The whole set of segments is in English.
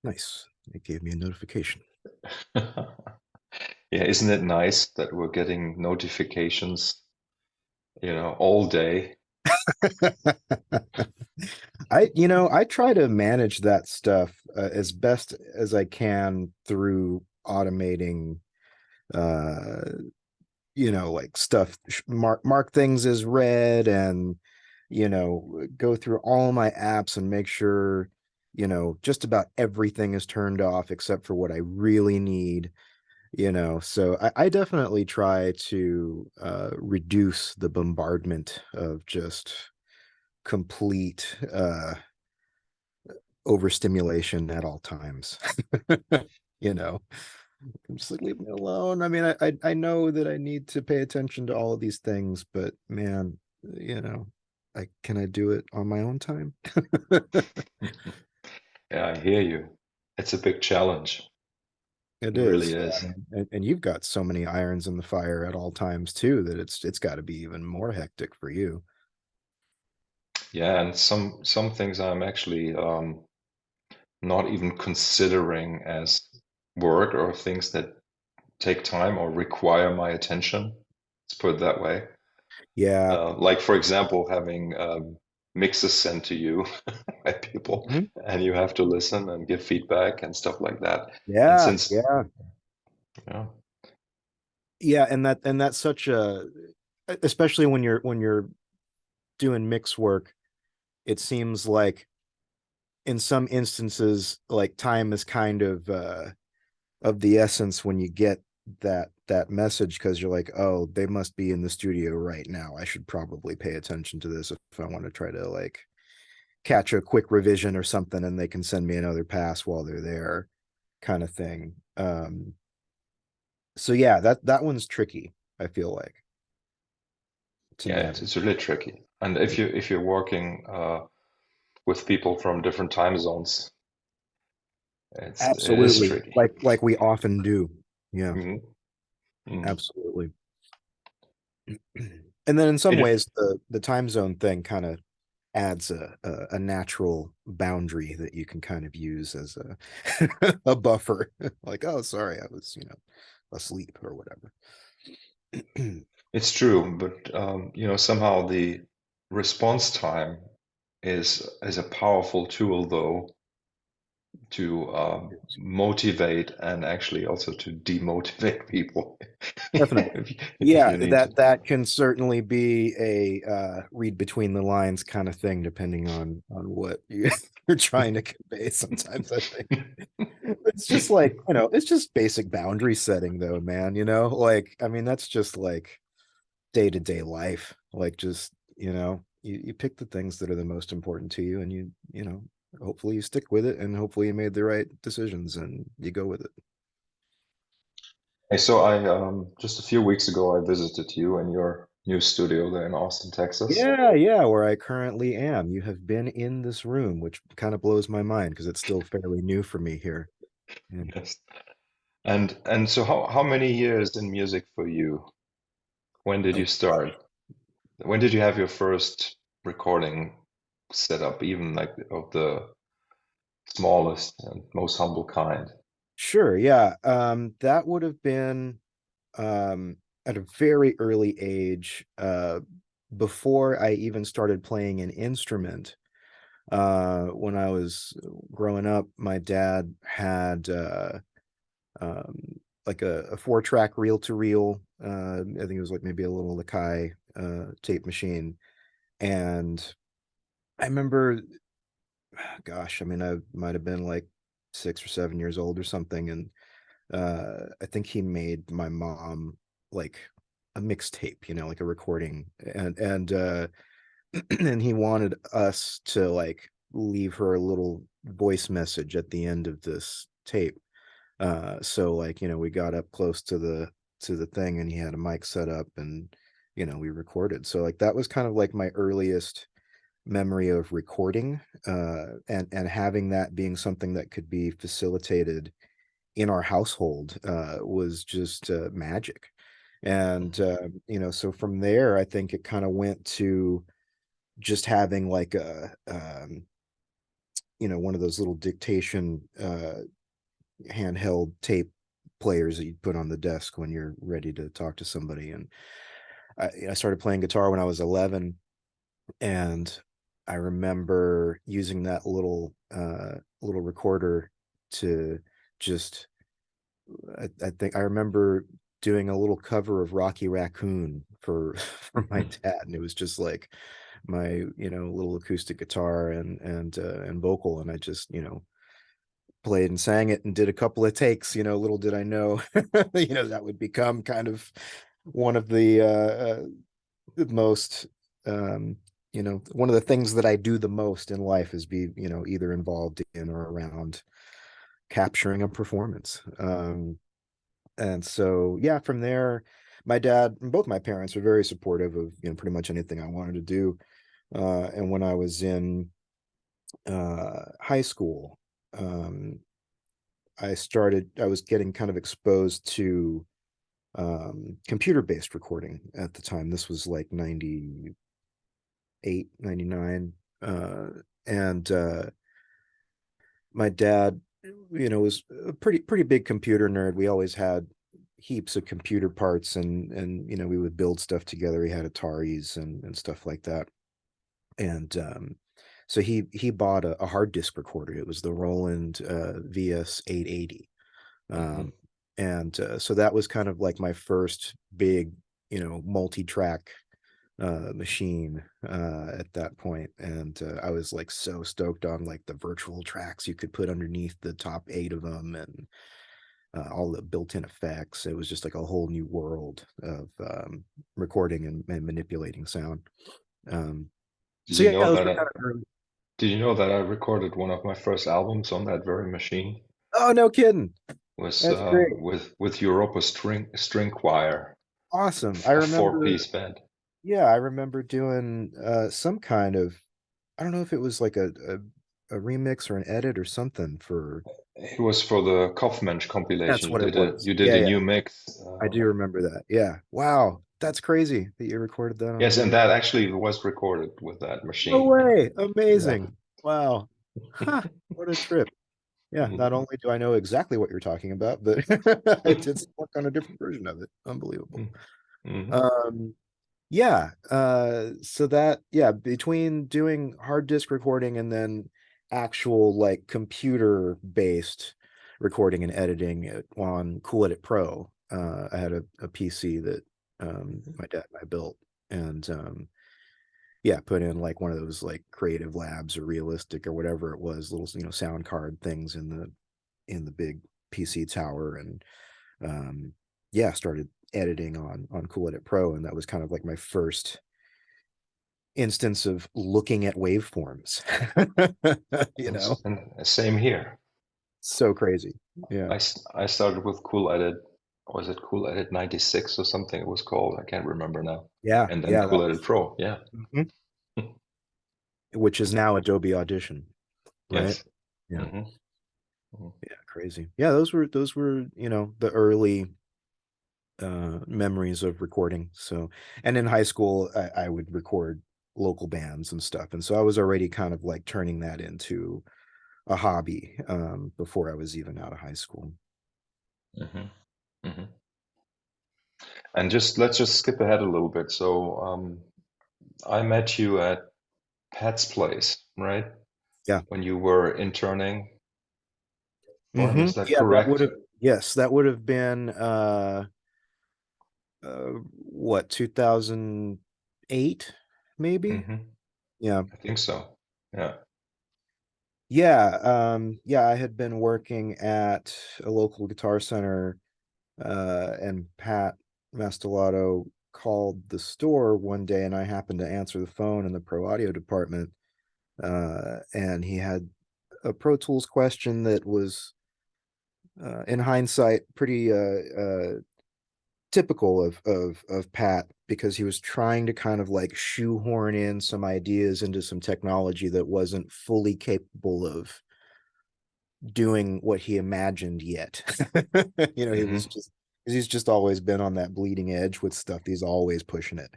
Nice. It gave me a notification. Yeah, isn't it nice that we're getting notifications, all day? I try to manage that stuff as best as I can through automating, uh, like stuff, mark things as read, and go through all my apps and make sure, just about everything is turned off except for what I really need. So I definitely try to reduce the bombardment of just complete overstimulation at all times. you know I'm just like, leave me alone. I mean, I know that I need to pay attention to all of these things, but man, you know can I do it on my own time? Yeah, I hear you. It's a big challenge. It It really is, yeah. I is. mean, and you've got so many irons in the fire at all times too, that it's got to be even more hectic for you. Yeah, and some things I'm actually not even considering as work or things that take time or require my attention. Let's put it that way. Yeah. Like for example, having mixes sent to you by people, Mhm. and you have to listen and give feedback and stuff like that. And Yeah, since, yeah, yeah, yeah. And that's such a, especially when you're doing mix work, it seems like in some instances, like time is kind of the essence when you get that message, because you're like, oh, they must be in the studio right now. I should probably pay attention to this if I want to try to like catch a quick revision or something, and they can send me another pass while they're there, kind of thing. So yeah, that one's tricky, I feel like, to yeah, manage. it's really tricky. And if you're working with people from different time zones, it is Absolutely, tricky. like we often do. Yeah, Hmm. Mm. absolutely. And then in some It, ways, the time zone thing kind of adds a natural boundary that you can kind of use as a a buffer. Like, oh, sorry, I was asleep or whatever. it's true, but somehow the response time is a powerful tool, though, to motivate and actually also to demotivate people Definitely. if Yeah, you need to. that can certainly be a read between the lines kind of thing, depending on what you're trying to convey. Sometimes I think it's just like, it's just basic boundary setting though, man. Like, I mean, that's just like day-to-day life. Like, just, you pick the things that are the most important to you, and hopefully you stick with it, and hopefully you made the right decisions and you go with it. Hey, so I just a few weeks ago I visited you in your new studio there in Austin, Texas. Yeah, yeah, where I currently am. You have been in this room, which kind of blows my mind because it's still fairly new for me here. Yeah. Yes. And so how many years in music for you? When did Oh, you start? When did you have your first recording set up, even like of the smallest and most humble kind? sure. Yeah. That would have been at a very early age, before I even started playing an instrument. When I was growing up, my dad had like a 4-track reel to reel. I think it was like maybe a little Lakai tape machine. And I remember, gosh, I mean, I might have been like 6 or 7 years old or something. And I think he made my mom like a mixtape, like a recording. And and he wanted us to like leave her a little voice message at the end of this tape. So like, we got up close to the thing, and he had a mic set up, and we recorded. So like that was kind of like my earliest memory of recording, and having that being something that could be facilitated in our household was just magic. And so from there, I think it kind of went to just having like one of those little dictation handheld tape players that you put on the desk when you're ready to talk to somebody. And I started playing guitar when I was 11, and I remember using that little recorder to just I think I remember doing a little cover of Rocky Raccoon for for my dad, and it was just like my little acoustic guitar and vocal, and I just played and sang it and did a couple of takes. Little did I know that would become kind of one of the most one of the things that I do the most in life is be either involved in or around capturing a performance. And so yeah, from there, my dad and both my parents are very supportive of pretty much anything I wanted to do. And when I was in high school, um, I was getting kind of exposed to computer-based recording at the time. This was like 98, 99. And my dad, was a pretty big computer nerd. We always had heaps of computer parts, and we would build stuff together. He had Ataris and stuff like that. And so he bought a hard disk recorder. It was the Roland VS 880. Mm-hmm. And so that was kind of like my first big, multi-track machine at that point. And I was like so stoked on like the virtual tracks you could put underneath the top 8 of them, and all the built-in effects. It was just like a whole new world of recording and manipulating sound. Um, Did so you yeah, know those that were I, kind of early. did you know that I recorded one of my first albums on that very machine? Oh, no kidding. Was That's great. with Europa string choir, Awesome. I a remember, four-piece band. yeah, I remember doing some kind of, I don't know if it was like a remix or an edit or something for. It was for the Kaufmensch That's compilation. what it was. You did Yeah, a yeah. new mix. I do remember that. Yeah. Wow. That's crazy that you recorded that on a Yes, and video. that actually was recorded with that No machine. way. Yeah. Amazing. Wow. Huh. What a trip. Yeah. Not Mhm. only do I know exactly what you're talking about, but I did some work on a different version of it. Unbelievable. Mhm. Um, yeah. So that, yeah, between doing hard disk recording and then actual like computer based recording and editing it on Cool Edit Pro, I had a PC that my dad and I built, and yeah, put in like one of those like Creative Labs or Realistic or whatever it was, little sound card things in the big PC tower, and um, yeah, started editing on Cool Edit Pro, and that was kind of like my first instance of looking at waveforms. you know, And same here. so crazy. Yeah, I started with Cool Edit. Was it Cool Edit 96 or something it was called? I can't remember now. yeah, And then yeah. That Cool Edit was, Pro. Yeah. mhm. Which is now Adobe Audition, right? Yes. Yeah, Hmm. Hmm. yeah, crazy. Yeah, those were the early memories of recording. So, and in high school, I would record local bands and stuff, and so I was already kind of like turning that into a hobby before I was even out of high school. Hmm. Hmm. And just let's just skip ahead a little bit. So I met you at Pat's place, right? Yeah. When you were interning for him, is that Yeah, that would correct? have, yes, that would have been what, 2008 maybe? Hmm. Yeah. I think so. Yeah. Yeah, yeah, I had been working at a local guitar center, and Pat Mastellato called the store one day, and I happened to answer the phone in the pro audio department, and he had a Pro Tools question that was, in hindsight, pretty typical of Pat, because he was trying to kind of like shoehorn in some ideas into some technology that wasn't fully capable of doing what he imagined yet. He was Hmm. just, he's just always been on that bleeding edge with stuff. He's always pushing it.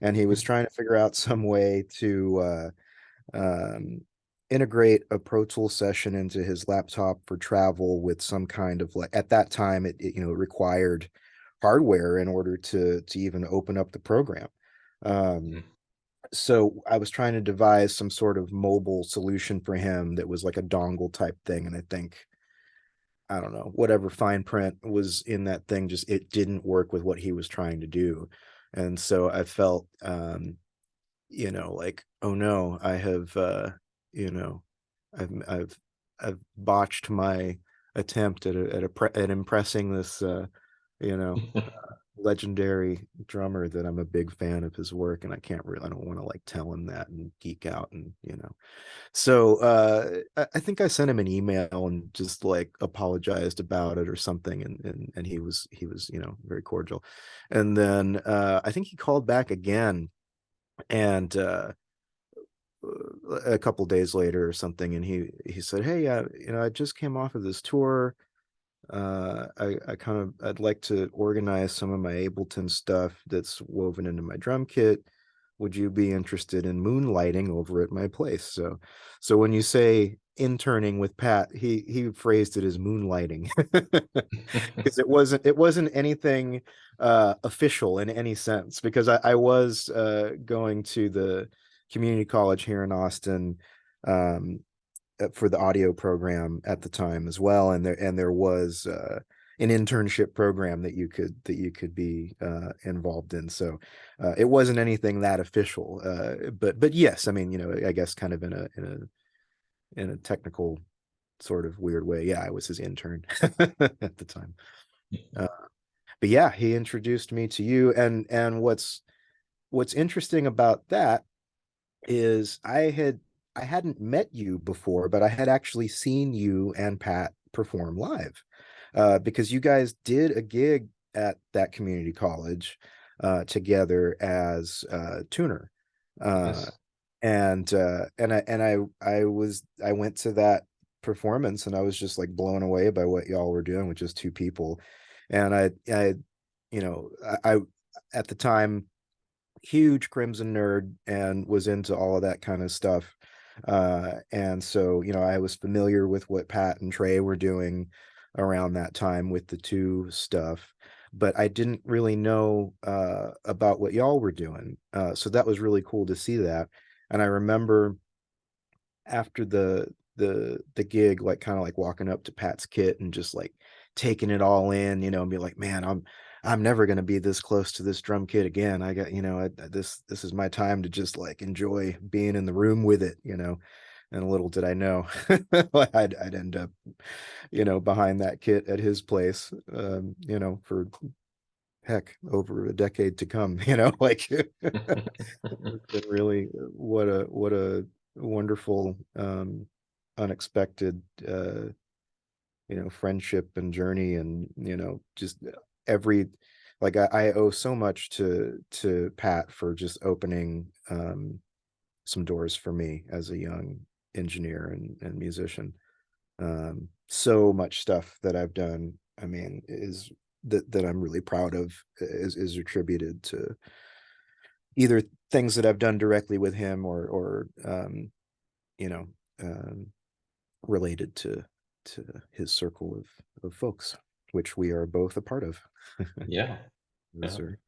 And he was trying to figure out some way to um integrate a Pro Tool session into his laptop for travel with some kind of, like, at that time it required hardware in order to even open up the program. Um, Mhm. so I was trying to devise some sort of mobile solution for him that was like a dongle type thing, and I think, I don't know, whatever fine print was in that thing, just it didn't work with what he was trying to do. And so I felt, like, oh no, I have, you know, I've botched my attempt at impressing this, you know, legendary drummer, that I'm a big fan of his work, and I don't want to like tell him that and geek out, and so I think I sent him an email and just like apologized about it or something, and he was very cordial. And then I think he called back again, and a couple days later or something, and he said, hey, I just came off of this tour. I'd like to organize some of my Ableton stuff that's woven into my drum kit. Would you be interested in moonlighting over at my place? So when you say interning with Pat, he phrased it as moonlighting, because it wasn't anything official in any sense, because I was going to the community college here in Austin, um, for the audio program at the time as well, and there was an internship program that you could be involved in. So it wasn't anything that official, but yes, I mean, I guess kind of in a technical sort of weird way, yeah, I was his intern at the time. uh, but yeah, he introduced me to you, and what's interesting about that is I hadn't met you before, but I had actually seen you and Pat perform live, because you guys did a gig at that community college together as tuner, uh, Yes. and I went to that performance, and I was just like blown away by what y'all were doing with just two people. And I you know I at the time, huge Crimson nerd, and was into all of that kind of stuff. And so, I was familiar with what Pat and Trey were doing around that time with the two stuff, but I didn't really know about what y'all were doing. So that was really cool to see that. And I remember after the gig, like kind of like walking up to Pat's kit and just like taking it all in, and be like, man, I'm never gonna be this close to this drum kit again. I got, this is my time to just like enjoy being in the room with it. And little did I know, I'd end up, behind that kit at his place, for heck, over a decade to come, like it's been really, what a wonderful, unexpected, friendship and journey. And just every, like, I owe so much to Pat for just opening some doors for me as a young engineer and musician. So much stuff that I've done, I mean, is that I'm really proud of, is attributed to either things that I've done directly with him, or you know um, related to his circle of folks, which we are both a part of. Yeah. Those Yeah. are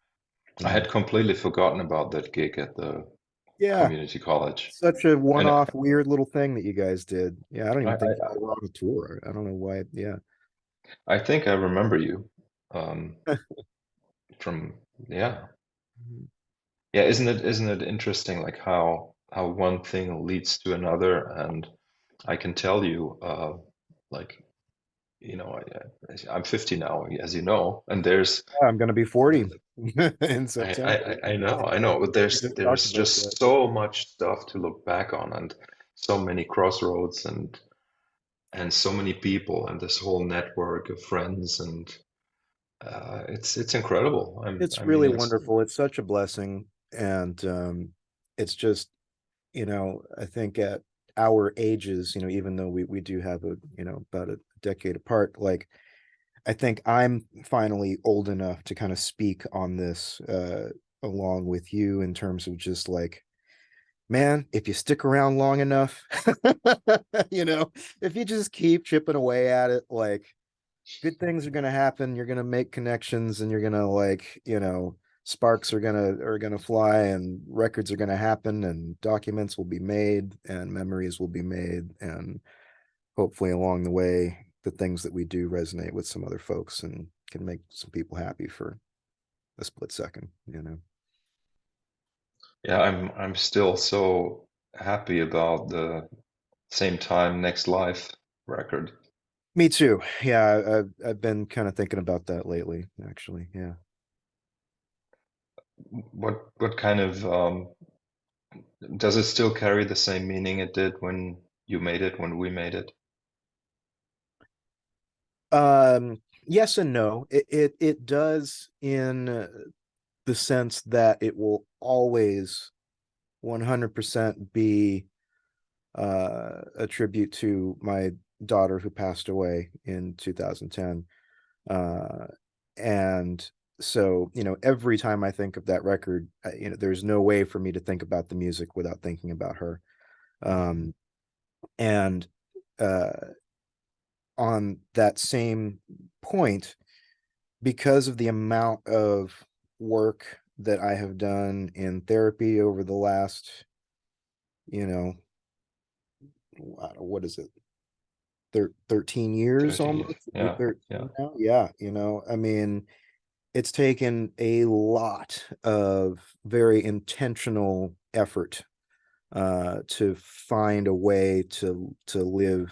I had wonderful. completely forgotten about that gig at the Yeah, community college. such a And one-off weird little thing that you guys did. Yeah, I don't I, even think I, y'all were on a tour. I don't know why. Yeah. I think I remember you um, from, yeah. Yeah, isn't it interesting like how one thing leads to another? And I can tell you, like, I'm 50 now, as you know, and Yeah, I'm gonna be uh, 40 in I, September. I know, but We there's just talked there's about that. just so much stuff to look back on, and so many crossroads, and so many people, and this whole network of friends, and it's incredible. It's I mean, really it's wonderful. It's such a blessing, and it's just, I think at our ages, even though we do have about a decade apart, like, I think I'm finally old enough to kind of speak on this along with you, in terms of just like man, if you stick around long enough, you know, if you just keep chipping away at it, like good things are going to happen. You're going to make connections and you're going to like, sparks are going to fly and records are going to happen and documents will be made and memories will be made and hopefully along the way the things that we do resonate with some other folks and can make some people happy for a split second. Yeah, I'm still so happy about the Same Time Next Life record. Me too. Yeah, I've been kind of thinking about that lately, actually. Yeah. What kind of does it still carry the same meaning it did when you made it, when we made it? Yes and no. It does in the sense that it will always 100% be a tribute to my daughter who passed away in 2010. Uh, and so, every time I think of that record, there's no way for me to think about the music without thinking about her. Mhm. Um, and uh, on that same point, because of the amount of work that I have done in therapy over the last, you know, what is it, 13 years 30. almost, be Yeah, yeah. 13 now. Yeah, I mean, it's taken a lot of very intentional effort to find a way to live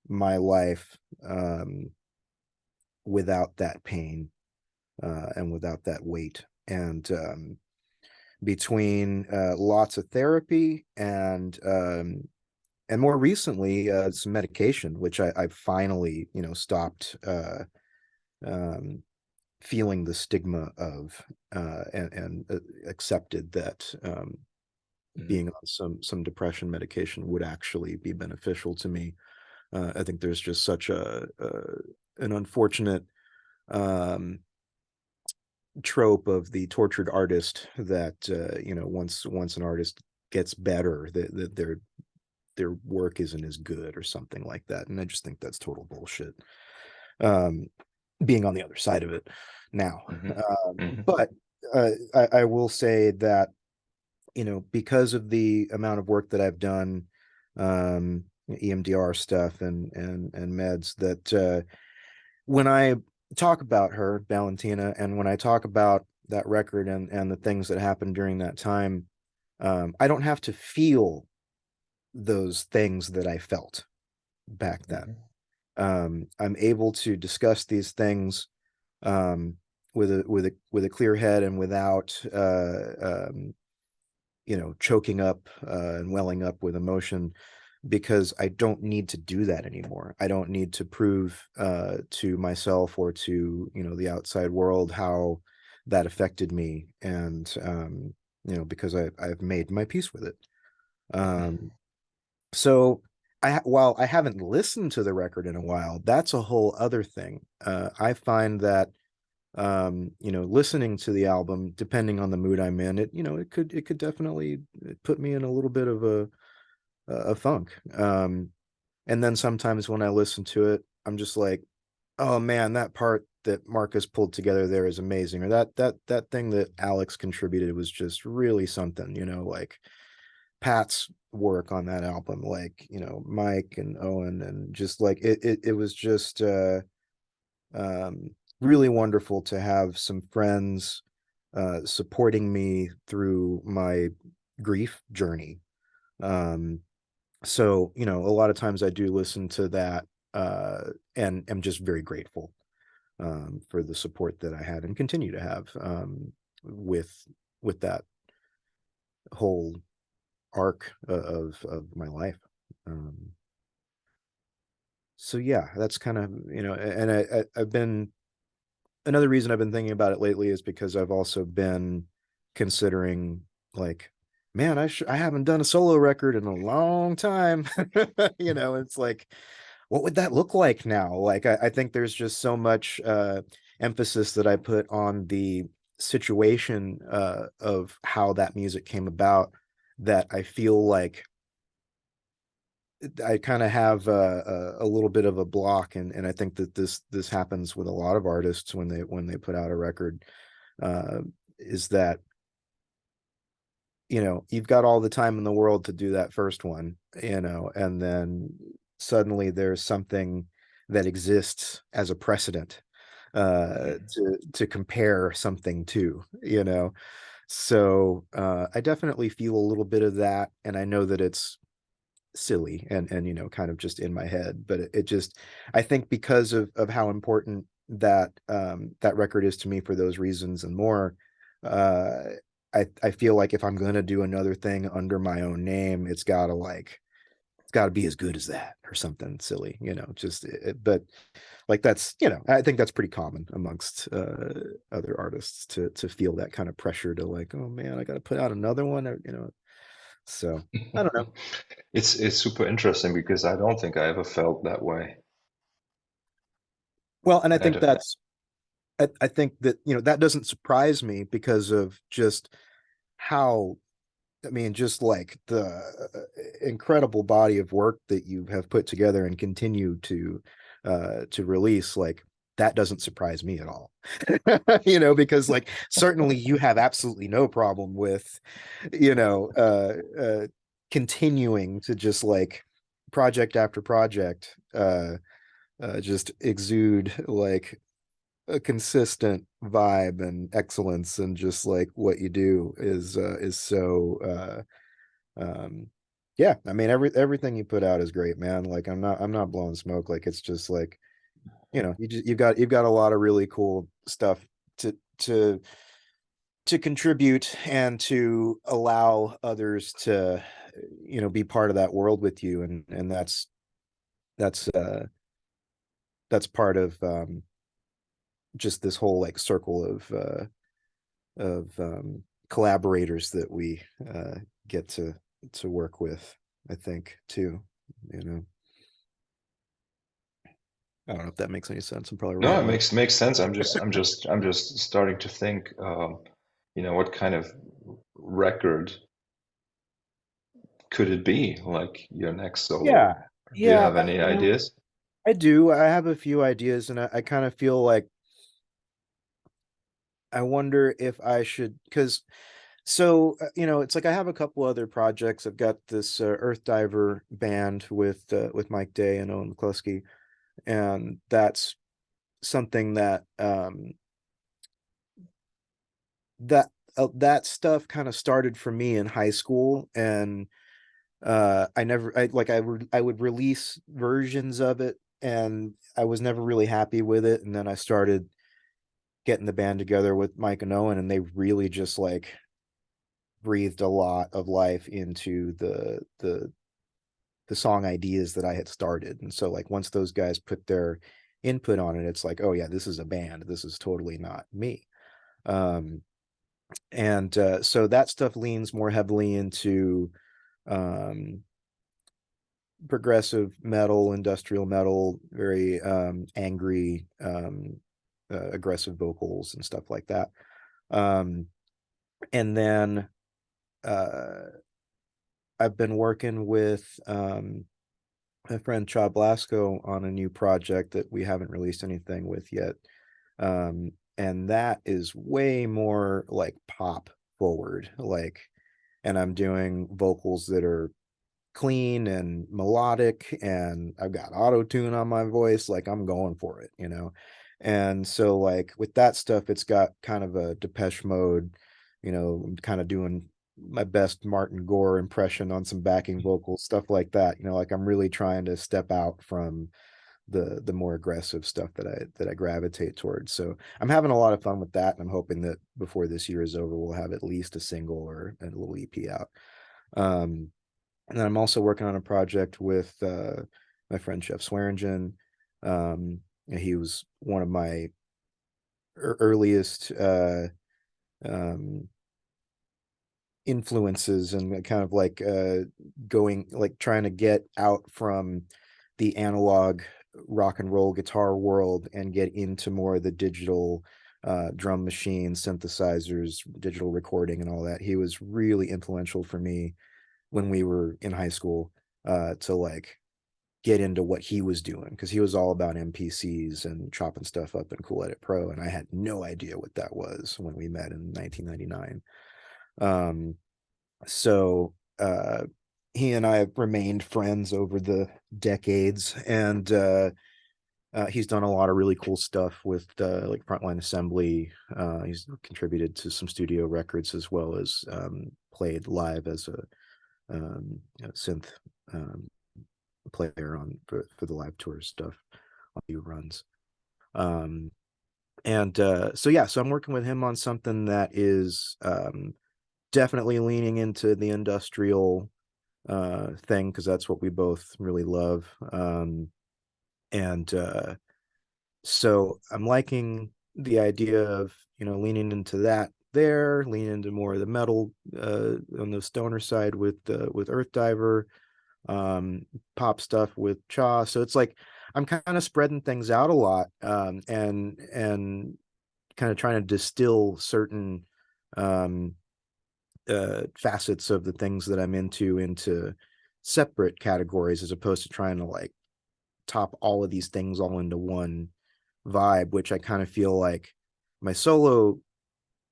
my life without that pain and without that weight. And between lots of therapy and more recently some medication, which I finally stopped um, feeling the stigma of and accepted that Mhm. being on some depression medication would actually be beneficial to me. I think there's just such an unfortunate um, trope of the tortured artist that once an artist gets better, that their work isn't as good or something like that, and I just think that's total bullshit. Um, being on the other side of it now, Mhm. Mhm. but I will say that because of the amount of work that I've done, EMDR stuff and meds, that when I talk about her, Valentina, and when I talk about that record and the things that happened during that time, I don't have to feel those things that I felt back then. Mhm. I'm able to discuss these things um, with a clear head and without choking up and welling up with emotion, because I don't need to do that anymore. I don't need to prove to myself or to the outside world how that affected me, and because I've made my peace with it. Mhm. Um, so while I haven't listened to the record in a while, that's a whole other thing. I find that listening to the album, depending on the mood I'm in, it could definitely put me in a little bit of a funk. And then sometimes when I listen to it, I'm just like, oh man, that part that Marcus pulled together there is amazing, or that thing that Alex contributed was just really something. Like Pat's work on that album, like Mike and Owen, and just like it was just um, really wonderful to have some friends supporting me through my grief journey. Um, so a lot of times I do listen to that and am just very grateful for the support that I had and continue to have with with that whole arc of my life. Um, so yeah, that's kind of and I've been another reason I've been thinking about it lately is because I've also been considering, like, man, I haven't done a solo record in a long time. It's like, what would that look like now? Like, I think there's just so much emphasis that I put on the situation of how that music came about, that I feel like I kind of have a little bit of a block, and I think that this happens with a lot of artists when they put out a record, uh, is that you've got all the time in the world to do that first one, and then suddenly there's something that exists as a precedent to compare something to, so I definitely feel a little bit of that, and I know that it's silly and kind of just in my head, but it just, I think because of how important that record is to me for those reasons and more, uh I feel like if I'm gonna do another thing under my own name, it's got to be as good as that or something silly, just but like that's, I think that's pretty common amongst other artists to feel that kind of pressure to like, oh man, I got to put out another one, or so I don't know. It's super interesting because I don't think I ever felt that way. Well, and I I think don't, I think that that doesn't surprise me because of just how, I mean, just like the incredible body of work that you have put together and continue to release, like that doesn't surprise me at all. Because like certainly you have absolutely no problem with, you know, uh continuing to just like project after project just exude like a consistent vibe and excellence, and just like what you do is so yeah, I mean everything you put out is great, man. Like I'm not blowing smoke, like it's just like, you've got a lot of really cool stuff to to to contribute and to allow others to be part of that world with you, and that's that's part of just this whole like circle of collaborators that we get to work with, I think, too. You know, I don't know if that makes any sense. I'm probably no, it rambling. makes sense. I'm just starting to think, what kind of record could it be? Like your next solo? Yeah, Do you yeah, have any you know, ideas? I do. I have a few ideas, and I kind of feel like I wonder if I should, because it's like I have a couple other projects. I've got this Earth Diver band with Mike Day and Owen McCluskey, and that's something that stuff kind of started for me in high school, and I never I would release versions of it, and I was never really happy with it, and then I started getting the band together with Mike and Owen, and they really just like breathed a lot of life into the song ideas that I had started. And so like once those guys put their input on it, it's like, oh yeah, this is a band, this is totally not me. um and so that stuff leans more heavily into um progressive metal, industrial metal, very angry, aggressive vocals and stuff like that. And then uh I've been working with my friend Chad Blasco on a new project that we haven't released anything with yet. And that is way more like pop forward, like, and I'm doing vocals that are clean and melodic, and I've got auto tune on my voice. Like I'm going for it, And so like with that stuff, it's got kind of a Depeche Mode, kind of doing my best Martin Gore impression on some backing vocals, stuff like that. Like I'm really trying to step out from the more aggressive stuff that I gravitate towards. So I'm having a lot of fun with that, and I'm hoping that before this year is over, we'll have at least a single or a little EP out. Um, and then I'm also working on a project with my friend Chef Swearingen. And he was one of my earliest um, influences, and kind of like going like trying to get out from the analog rock and roll guitar world and get into more of the digital drum machines, synthesizers, digital recording, and all that. He was really influential for me when we were in high school, to like get into what he was doing, because he was all about MPCs and chopping stuff up in Cool Edit Pro, and I had no idea what that was when we met in 1999. Um, so he and I have remained friends over the decades, and he's done a lot of really cool stuff with like Frontline Assembly. He's contributed to some studio records, as well as played live as a synth um, player on for the live tour stuff on he runs. Um, and so yeah, so I'm working with him on something that is definitely leaning into the industrial thing, because that's what we both really love. And so I'm liking the idea of, leaning into that there, leaning into more of the metal on the stoner side with Earth Diver, um, pop stuff with Cha. So it's like I'm kind of spreading things out a lot, and kind of trying to distill certain um, facets of the things that I'm into separate categories, as opposed to trying to like top all of these things all into one vibe, which I kind of feel like my solo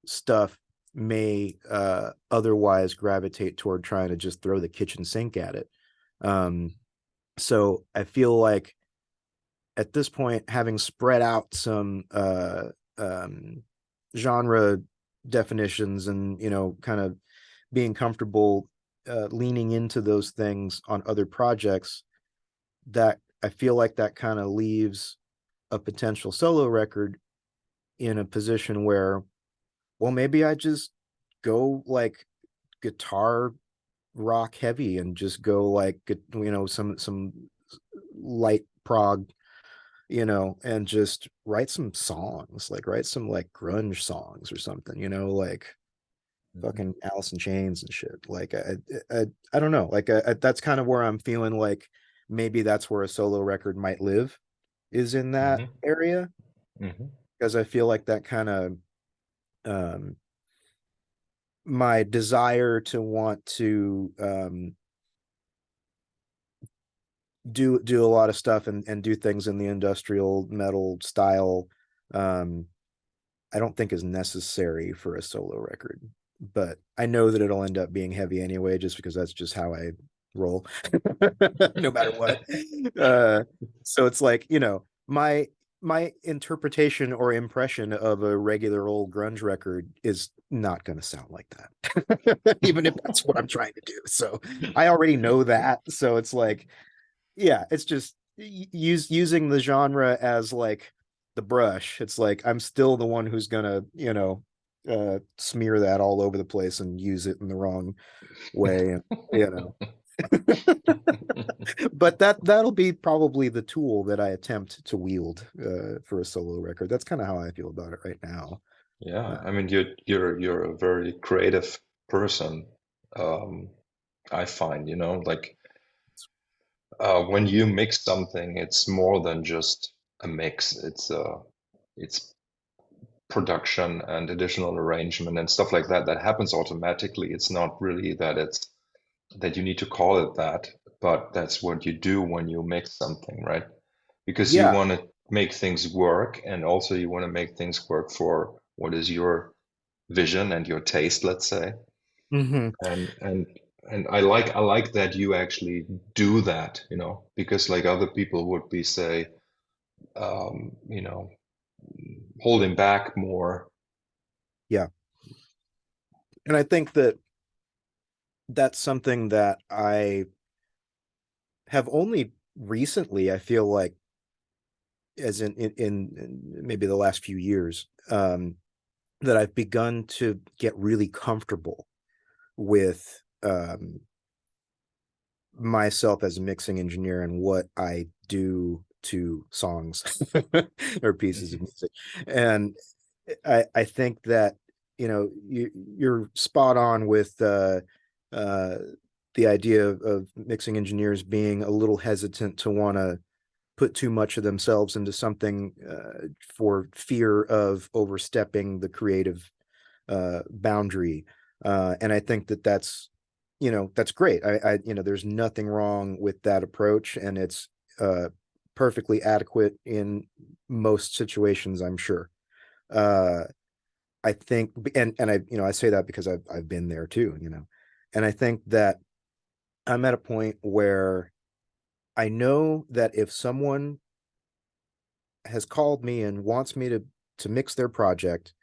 stuff may otherwise gravitate toward trying to just throw the kitchen sink at it. Um, so I feel like at this point, having spread out some um, genre definitions, and kind of being comfortable leaning into those things on other projects, that I feel like that kind of leaves a potential solo record in a position where, well, maybe I just go like guitar rock heavy, and just go like, some light prog, and just write some songs, like write some like grunge songs or something, like Mhm. fucking Alice in Chains and shit. Like I don't know, like that's kind of where I'm feeling like maybe that's where a solo record might live, is in that Mhm. area, Mhm. because I feel like that kind of um my desire to want to do a lot of stuff, and do things in the industrial metal style, um I don't think is necessary for a solo record. But I know that it'll end up being heavy anyway, just because that's just how I roll, no matter what. uh so it's like, my interpretation or impression of a regular old grunge record is not going to sound like that, even if that's what I'm trying to do. So I already know that. So it's like, yeah, it's just using the genre as like the brush. It's like I'm still the one who's gonna, smear that all over the place and use it in the wrong way, and you know. But that'll be probably the tool that I attempt to wield for a solo record. That's kind of how I feel about it right now. Yeah, Uh, I mean you're a very creative person. Um, I find, like when you mix something, it's more than just a mix. It's production and additional arrangement and stuff like that that happens automatically. It's not really that you need to call it that, but that's what you do when you mix something, right? Because you yeah. want to make things work, and also you want to make things work for what is your vision and your taste, let's say. Hmm. And I like that you actually do that, because like other people would be say, um, you know, holding back more. Yeah. And I think that that's something that I have only recently, I feel like, as in maybe the last few years, that I've begun to get really comfortable with myself as a mixing engineer and what I do to songs or pieces of Mhm. music. And I think that, you're spot on with uh, the idea of mixing engineers being a little hesitant to want to put too much of themselves into something for fear of overstepping the creative boundary. And I think that that's, that's great. There's nothing wrong with that approach, and it's perfectly adequate in most situations, I'm sure. Uh, I think, and I say that because I've been there too, and I think that I'm at a point where I know that if someone has called me and wants me to mix their project,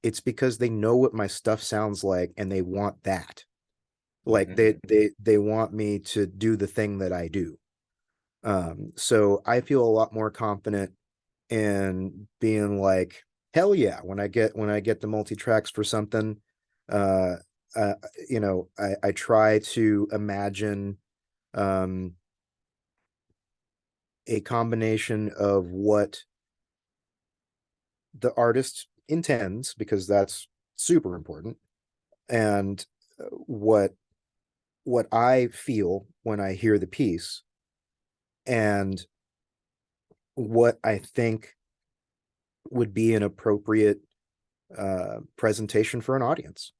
it's because they know what my stuff sounds like and they want that. Like Hmm. they want me to do the thing that I do. So I feel a lot more confident in being like, hell yeah, when I get the multi tracks for something, uh, uh, I try to imagine um, a combination of what the artist intends, because that's super important, and what I feel when I hear the piece, and what I think would be an appropriate presentation for an audience.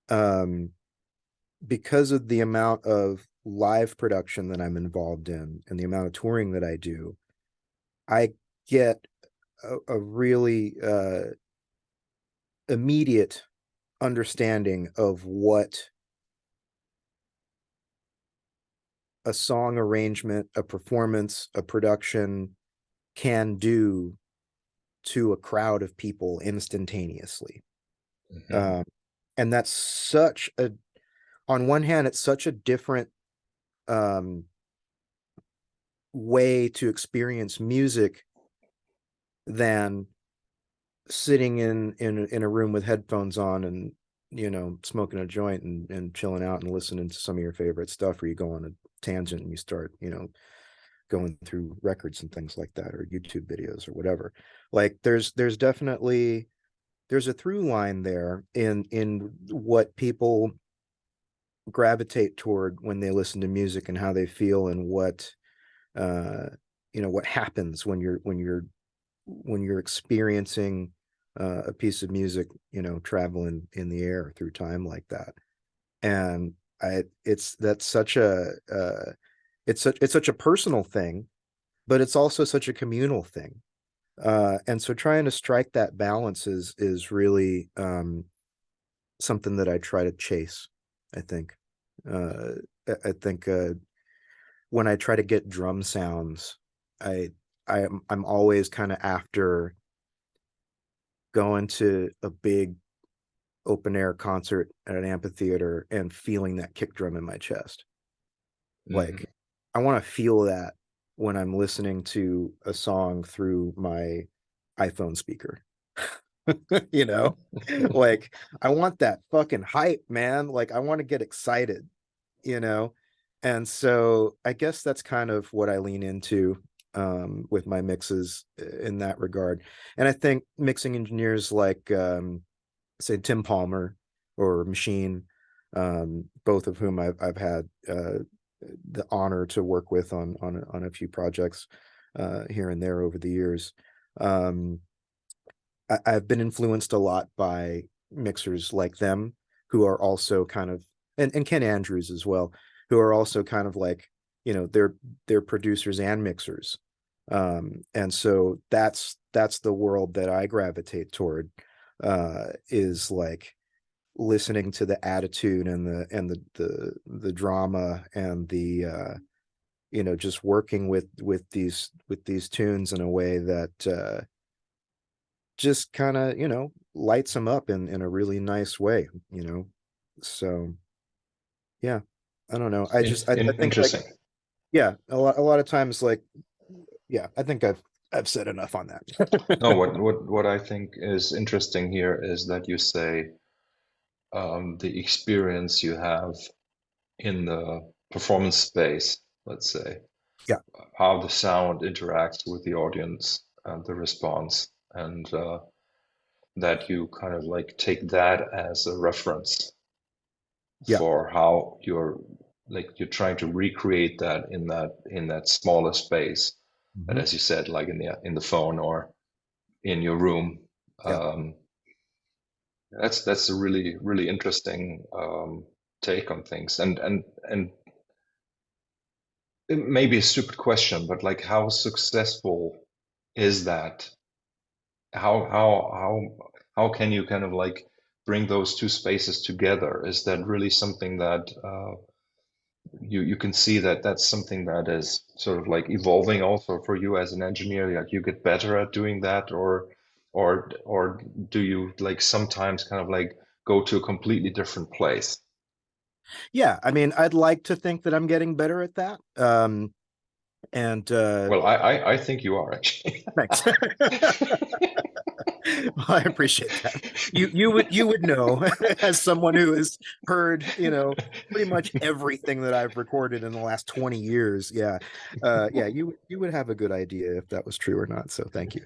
Um, because of the amount of live production that I'm involved in and the amount of touring that I do, I get a really immediate understanding of what a song arrangement, a performance, a production can do to a crowd of people instantaneously. Hmm. Um, and that's such a, on one hand, it's such a different um, way to experience music than sitting in a room with headphones on and smoking a joint and chilling out and listening to some of your favorite stuff, or you go on a tangent and you start going through records and things like that, or YouTube videos or whatever. Like there's definitely there's a through line there in what people gravitate toward when they listen to music, and how they feel, and uh what happens when you're experiencing a piece of music, traveling in the air through time like that. And I it's that's such a it's such a personal thing, but it's also such a communal thing. And so trying to strike that balance is really something that I try to chase, I think. Uh, I think when I try to get drum sounds, I I'm always kind of after going to a big open air concert at an amphitheater and feeling that kick drum in my chest. Hmm. Like I want to feel that when I'm listening to a song through my iPhone speaker. you know, like I want that fucking hype, man. Like I want to get excited, you know. And so I guess that's kind of what I lean into with my mixes in that regard. And I think mixing engineers like say Tim Palmer or Machine, both of whom I've had the honor to work with on a few projects here and there over the years. Um, I've been influenced a lot by mixers like them, who are also kind of, and Ken Andrews as well, who are also kind of like, they're producers and mixers. And so that's the world that I gravitate toward, is like listening to the attitude and the drama and the just working with these tunes in a way that just kind of lights them up in a really nice way. So yeah, I don't know, I think like, Interesting. yeah, a lot of times, like, yeah, I think I've said enough on No, that. what I think is interesting here is that you say the experience you have in the performance space, let's say, Yeah, how the sound interacts with the audience and the response, and that you kind of like take that as a reference yeah, for how you're trying to recreate that in that smaller space. But as you said, like in the phone or in your room. Yeah. Um, that's a really interesting take on things, and it may be a stupid question, but like, how successful is that? How can you kind of like bring those two spaces together? Is that really something that you can see that that's something that is sort of like evolving also for you as an engineer? Like you get better at doing that, or do you like sometimes kind of like go to a completely different place? Yeah, I mean, I'd like to think that I'm getting better at that. And Well, I think you are actually. thanks. Well, I appreciate that. You would know as someone who has heard, pretty much everything that I've recorded in the last 20 years. Yeah. Yeah, you would have a good idea if that was true or not. So thank you.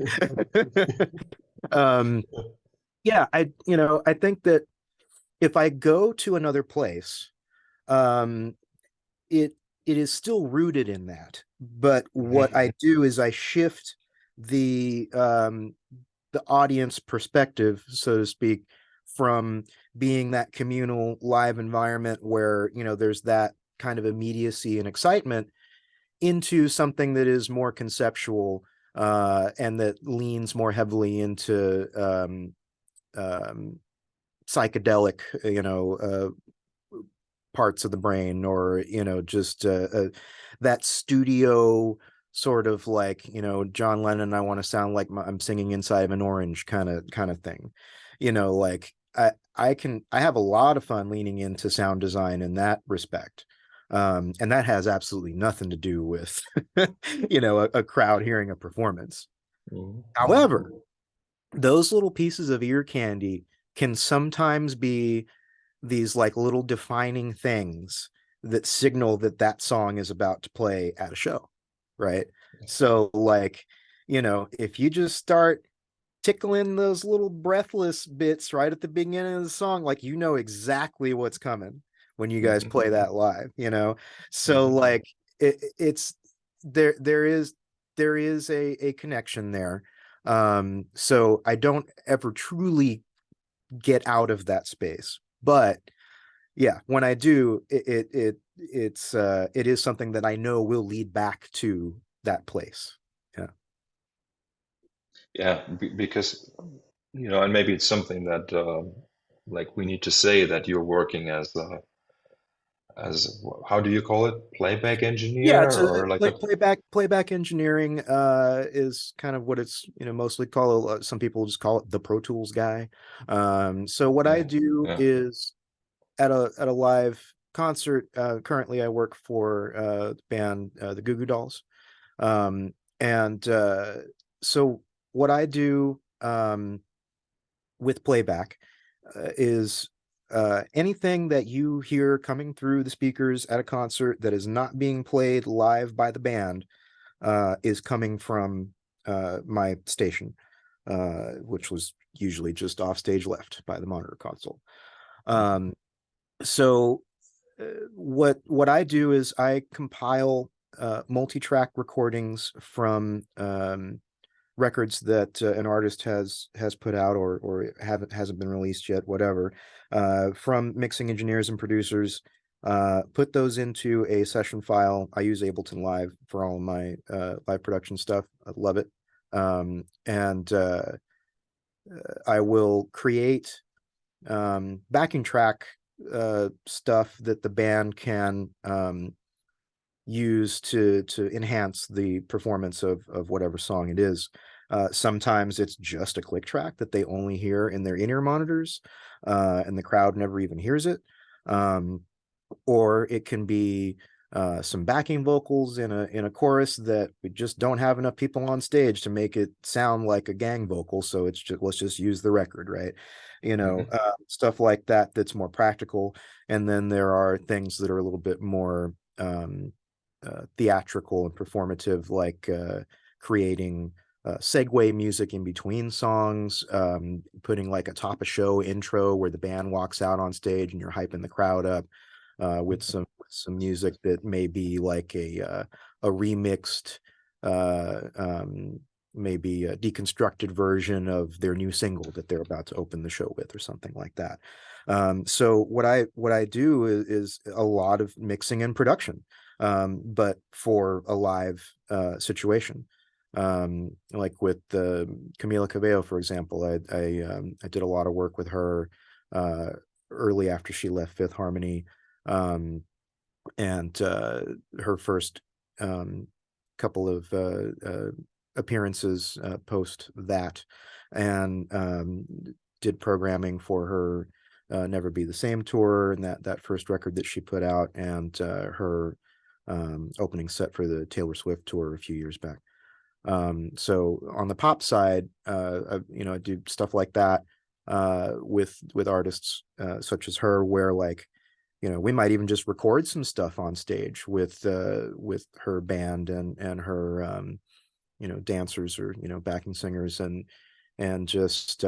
Um, yeah, I think that if I go to another place, um, it it is still rooted in that. But what I do is I shift the audience perspective, so to speak, from being that communal live environment where, there's that kind of immediacy and excitement into something that is more conceptual, and that leans more heavily into um, psychedelic, parts of the brain, or just that studio sort of like, John Lennon, I want to sound like I'm singing inside of an orange kind of thing. Like I have a lot of fun leaning into sound design in that respect. And that has absolutely nothing to do with a crowd hearing a performance. Mhm. However, those little pieces of ear candy can sometimes be these like little defining things that signal that that song is about to play at a show, right? So like, if you just start tickling those little breathless bits right at the beginning of the song, like, exactly what's coming when you guys Mhm. play that live, so Mhm. like it's there is a connection there. So I don't ever truly get out of that space, but yeah, when I do, it is something that I know will lead back to that place. Yeah. Yeah, because and maybe it's something that like we need to say that you're working as how do you call it? Playback Yeah, engineer it's a or like a playback engineering is kind of what it's, mostly called. Some people just call it the Pro Tools guy. So what I yeah, do yeah. is at a live concert, currently I work for the band, the Goo Goo Dolls. And so what I do, with playback, is anything that you hear coming through the speakers at a concert that is not being played live by the band, is coming from my station, which was usually just off stage left by the monitor console. Mhm. Um, so what I do is I compile multi-track recordings from records that an artist has put out, or hasn't been released yet, whatever, from mixing engineers and producers. Put those into a session file. I use Ableton Live for all of my live production stuff. I love it. And I will create backing track stuff that the band can use to enhance the performance of whatever song it is. Sometimes it's just a click track that they only hear in their in-ear monitors, and the crowd never even hears it. Um, or it can be some backing vocals in a chorus that we just don't have enough people on stage to make it sound like a gang vocal, so it's just, let's just use the record, right? Mhm. Stuff like that that's more practical. And then there are things that are a little bit more theatrical and performative, like creating segue music in between songs, putting like a top of show intro where the band walks out on stage and you're hyping the crowd up, with some music that may be like a remixed maybe a deconstructed version of their new single that they're about to open the show with or something like that. So what I do is a lot of mixing and production, but for a live situation. Like with Camila Cabello, for example, I did a lot of work with her uh, early after she left Fifth Harmony, um, and her first um, couple of appearances post that, and did programming for her Never Be the Same tour, and that first record that she put out, and her opening set for the Taylor Swift tour a few years back. So on the pop side, I do stuff like that with artists such as her, where like we might even just record some stuff on stage with her band and her dancers or backing singers, and just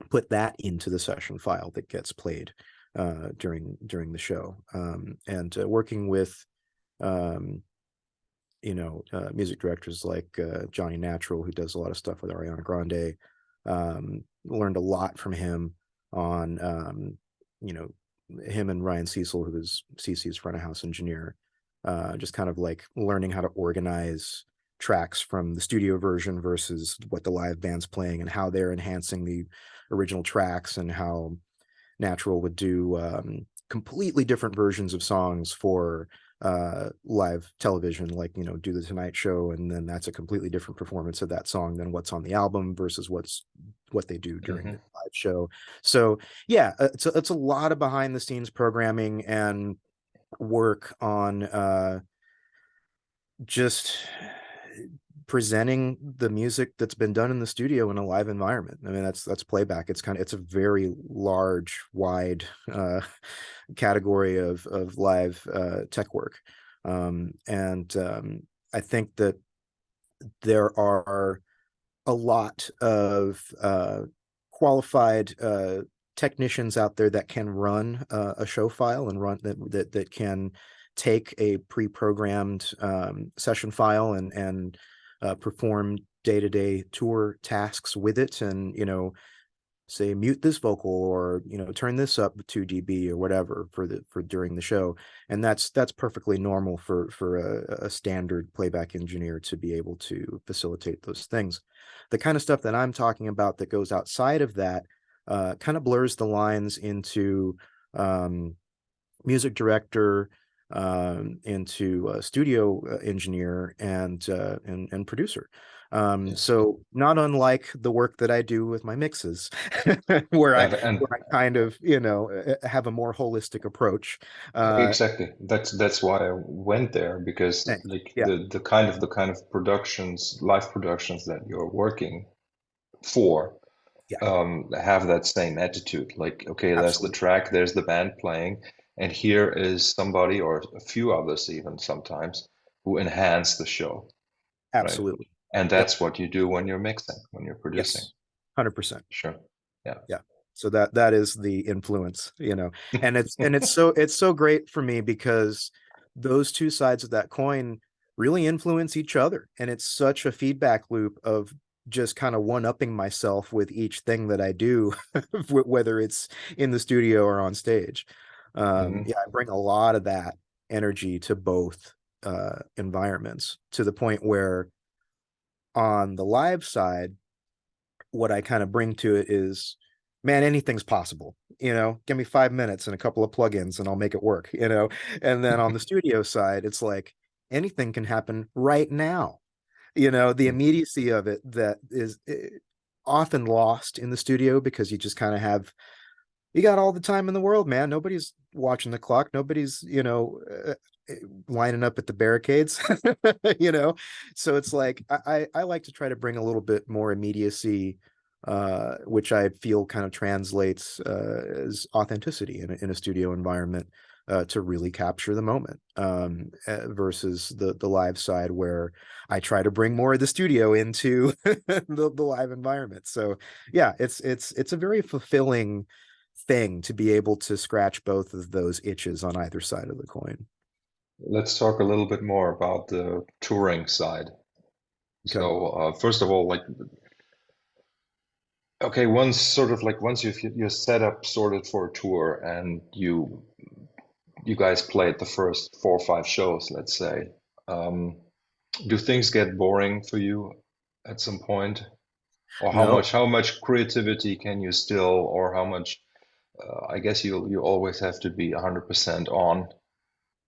put that into the session file that gets played during the show, and working with um, music directors like Johnny Natural, who does a lot of stuff with Ariana Grande. Learned a lot from him on, you know, him and Ryan Cecil, who was CC's front of house engineer, just kind of like learning how to organize tracks from the studio version versus what the live band's playing and how they're enhancing the original tracks, and how Natural would do completely different versions of songs for live television, like do the Tonight Show, and then that's a completely different performance of that song than what's on the album versus what they do during the Hmm. live show. So yeah, it's a lot of behind the scenes programming and work on just presenting the music that's been done in the studio in a live environment. I mean, that's playback. It's a very large, wide category of live tech work. And I think that there are a lot of qualified technicians out there that can run a show file and run that can take a pre-programmed session file and perform day-to-day tour tasks with it, and say mute this vocal, or turn this up 2 dB or whatever for during the show. And that's perfectly normal for a standard playback engineer to be able to facilitate those things. The kind of stuff that I'm talking about that goes outside of that kind of blurs the lines into um, music director, into studio engineer, and producer. Yeah. So not unlike the work that I do with my mixes, where I And where I kind of have a more holistic approach. Uh, exactly. That's why I went there, because Thanks. like Yeah, the kind of productions, live productions that you're working for, yeah, have that same attitude. Like, okay, there's the absolutely, track, there's the band playing, and here is somebody, or a few others even sometimes, who enhance the show, right? absolutely. And Yep. that's what you do when you're mixing, when you're producing. Yes. 100%. Sure. Yeah. Yeah. So that is the influence, and it's so great for me because those two sides of that coin really influence each other, and it's such a feedback loop of just kind of one-upping myself with each thing that I do, whether it's in the studio or on stage. Hmm. Yeah, I bring a lot of that energy to both environments, to the point where on the live side, what I kind of bring to it is, man, anything's possible. Give me 5 minutes and a couple of plugins and I'll make it work. And then on the studio side, it's like anything can happen right now. The immediacy of it that is often lost in the studio, because you just kind of have you got all the time in the world, man. Nobody's watching the clock. Nobody's, lining up at the barricades, you know. So it's like I like to try to bring a little bit more immediacy, which I feel kind of translates as authenticity in a studio environment, to really capture the moment, versus the live side, where I try to bring more of the studio into the live environment. So yeah, it's a very fulfilling thing to be able to scratch both of those itches on either side of the coin. Let's talk a little bit more about the touring side. Okay. So first of all, like, okay, once sort of like once you're set up sorted for a tour and you guys played the first 4 or 5 shows, let's say, um, do things get boring for you at some point? Or No, how much creativity can you still, or how much, I guess you always have to be 100% on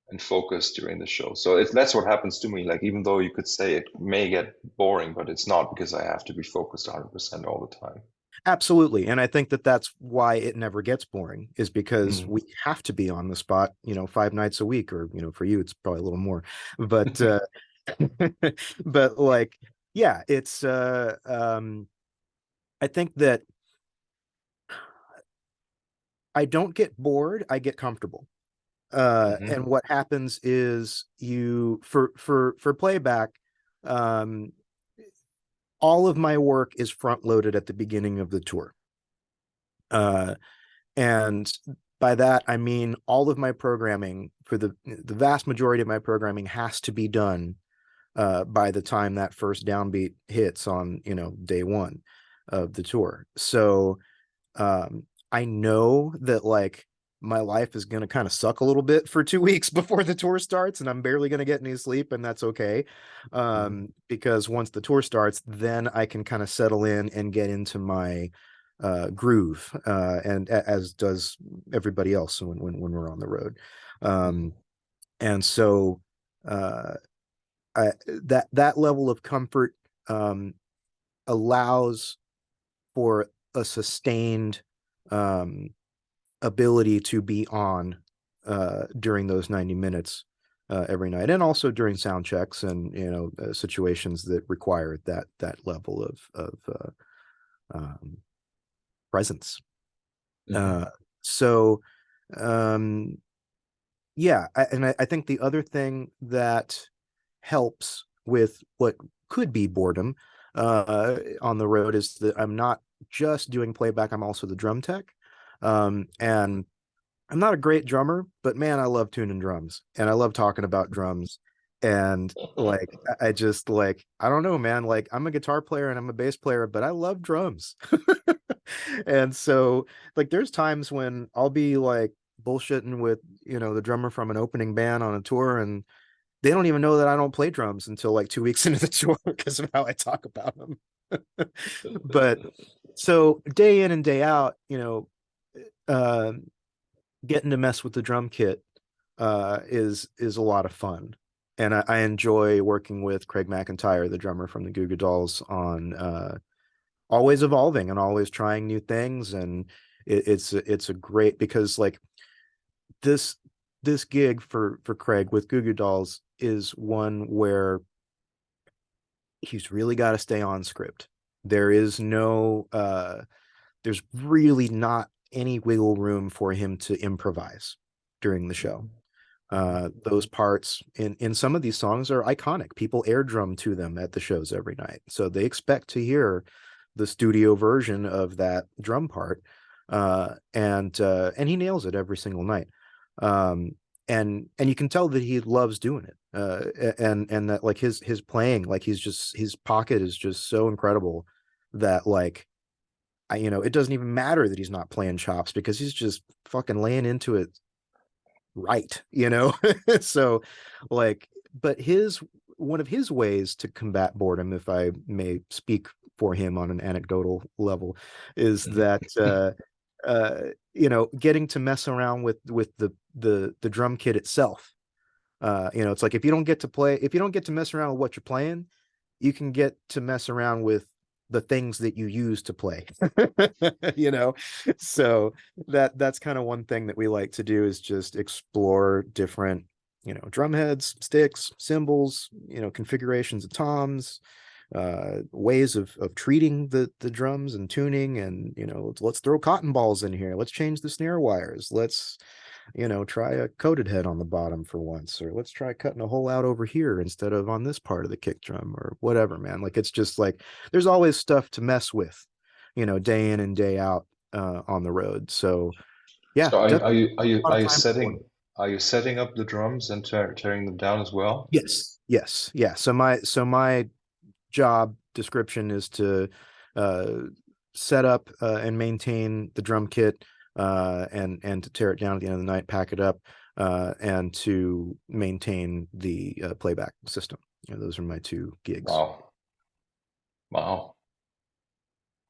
and focused during the show. So if that's what happens to me, like even though you could say it may get boring, but it's not because I have to be focused 100% all the time. absolutely. And I think that that's why it never gets boring, is because Mm. we have to be on the spot, 5 nights a week, or, for you, it's probably a little more. But, but like, yeah, I think that I don't get bored, I get comfortable. And Hmm. what happens is for playback, um, all of my work is front loaded at the beginning of the tour. Uh, and by that I mean all of my programming for the vast majority of my programming has to be done by the time that first downbeat hits on day one of the tour. So I know that like my life is going to kind of suck a little bit for 2 weeks before the tour starts, and I'm barely going to get any sleep, and that's okay. Hmm. Because once the tour starts, then I can kind of settle in and get into my groove, and as does everybody else when we're on the road. Um, Hmm. and so uh, that level of comfort um, allows for a sustained um, ability to be on during those 90 minutes every night, and also during sound checks and situations that require that level of um, presence. Hmm. Uh, so um, yeah, I think the other thing that helps with what could be boredom on the road is that I'm not just doing playback, I'm also the drum tech. And I'm not a great drummer, but man, I love tuning drums and I love talking about drums. And like, I just like, I don't know, man. Like, I'm a guitar player and I'm a bass player, but I love drums. And so, like, there's times when I'll be like bullshitting with, the drummer from an opening band on a tour, and they don't even know that I don't play drums until like 2 weeks into the tour because of how I talk about them. But so day in and day out, uh, getting to mess with the drum kit is a lot of fun. And I enjoy working with Craig McIntyre, the drummer from the Goo Goo Dolls, on always evolving and always trying new things. And it's a great, because like this this gig for Craig with Goo Goo Dolls is one where he's really got to stay on script. There is no there's really not any wiggle room for him to improvise during the show. Those parts in some of these songs are iconic. People air drum to them at the shows every night, so they expect to hear the studio version of that drum part, and he nails it every single night. Um, and you can tell that he loves doing it, and that like his playing, like his pocket is just so incredible that like it doesn't even matter that he's not playing chops because he's just fucking laying into it right. So like, but his one of his ways to combat boredom, if I may speak for him on an anecdotal level, is that uh getting to mess around with the drum kit itself. It's like, if you don't get to mess around with what you're playing, you can get to mess around with the things that you use to play. you know so that's kind of one thing that we like to do, is just explore different drum heads, sticks, cymbals, configurations of toms, ways of treating the drums and tuning, and let's throw cotton balls in here, let's change the snare wires, let's try a coated head on the bottom for once, or let's try cutting a hole out over here instead of on this part of the kick drum, or whatever, man. Like, it's just like there's always stuff to mess with, day in and day out on the road. So yeah, So definitely a lot are of you time for it. setting up the drums and tearing them down as well? Yes, yes, yeah. So my job description is to uh, set up and maintain the drum kit, and to tear it down at the end of the night, pack it up, and to maintain the playback system. Those are my two gigs. Wow. Wow.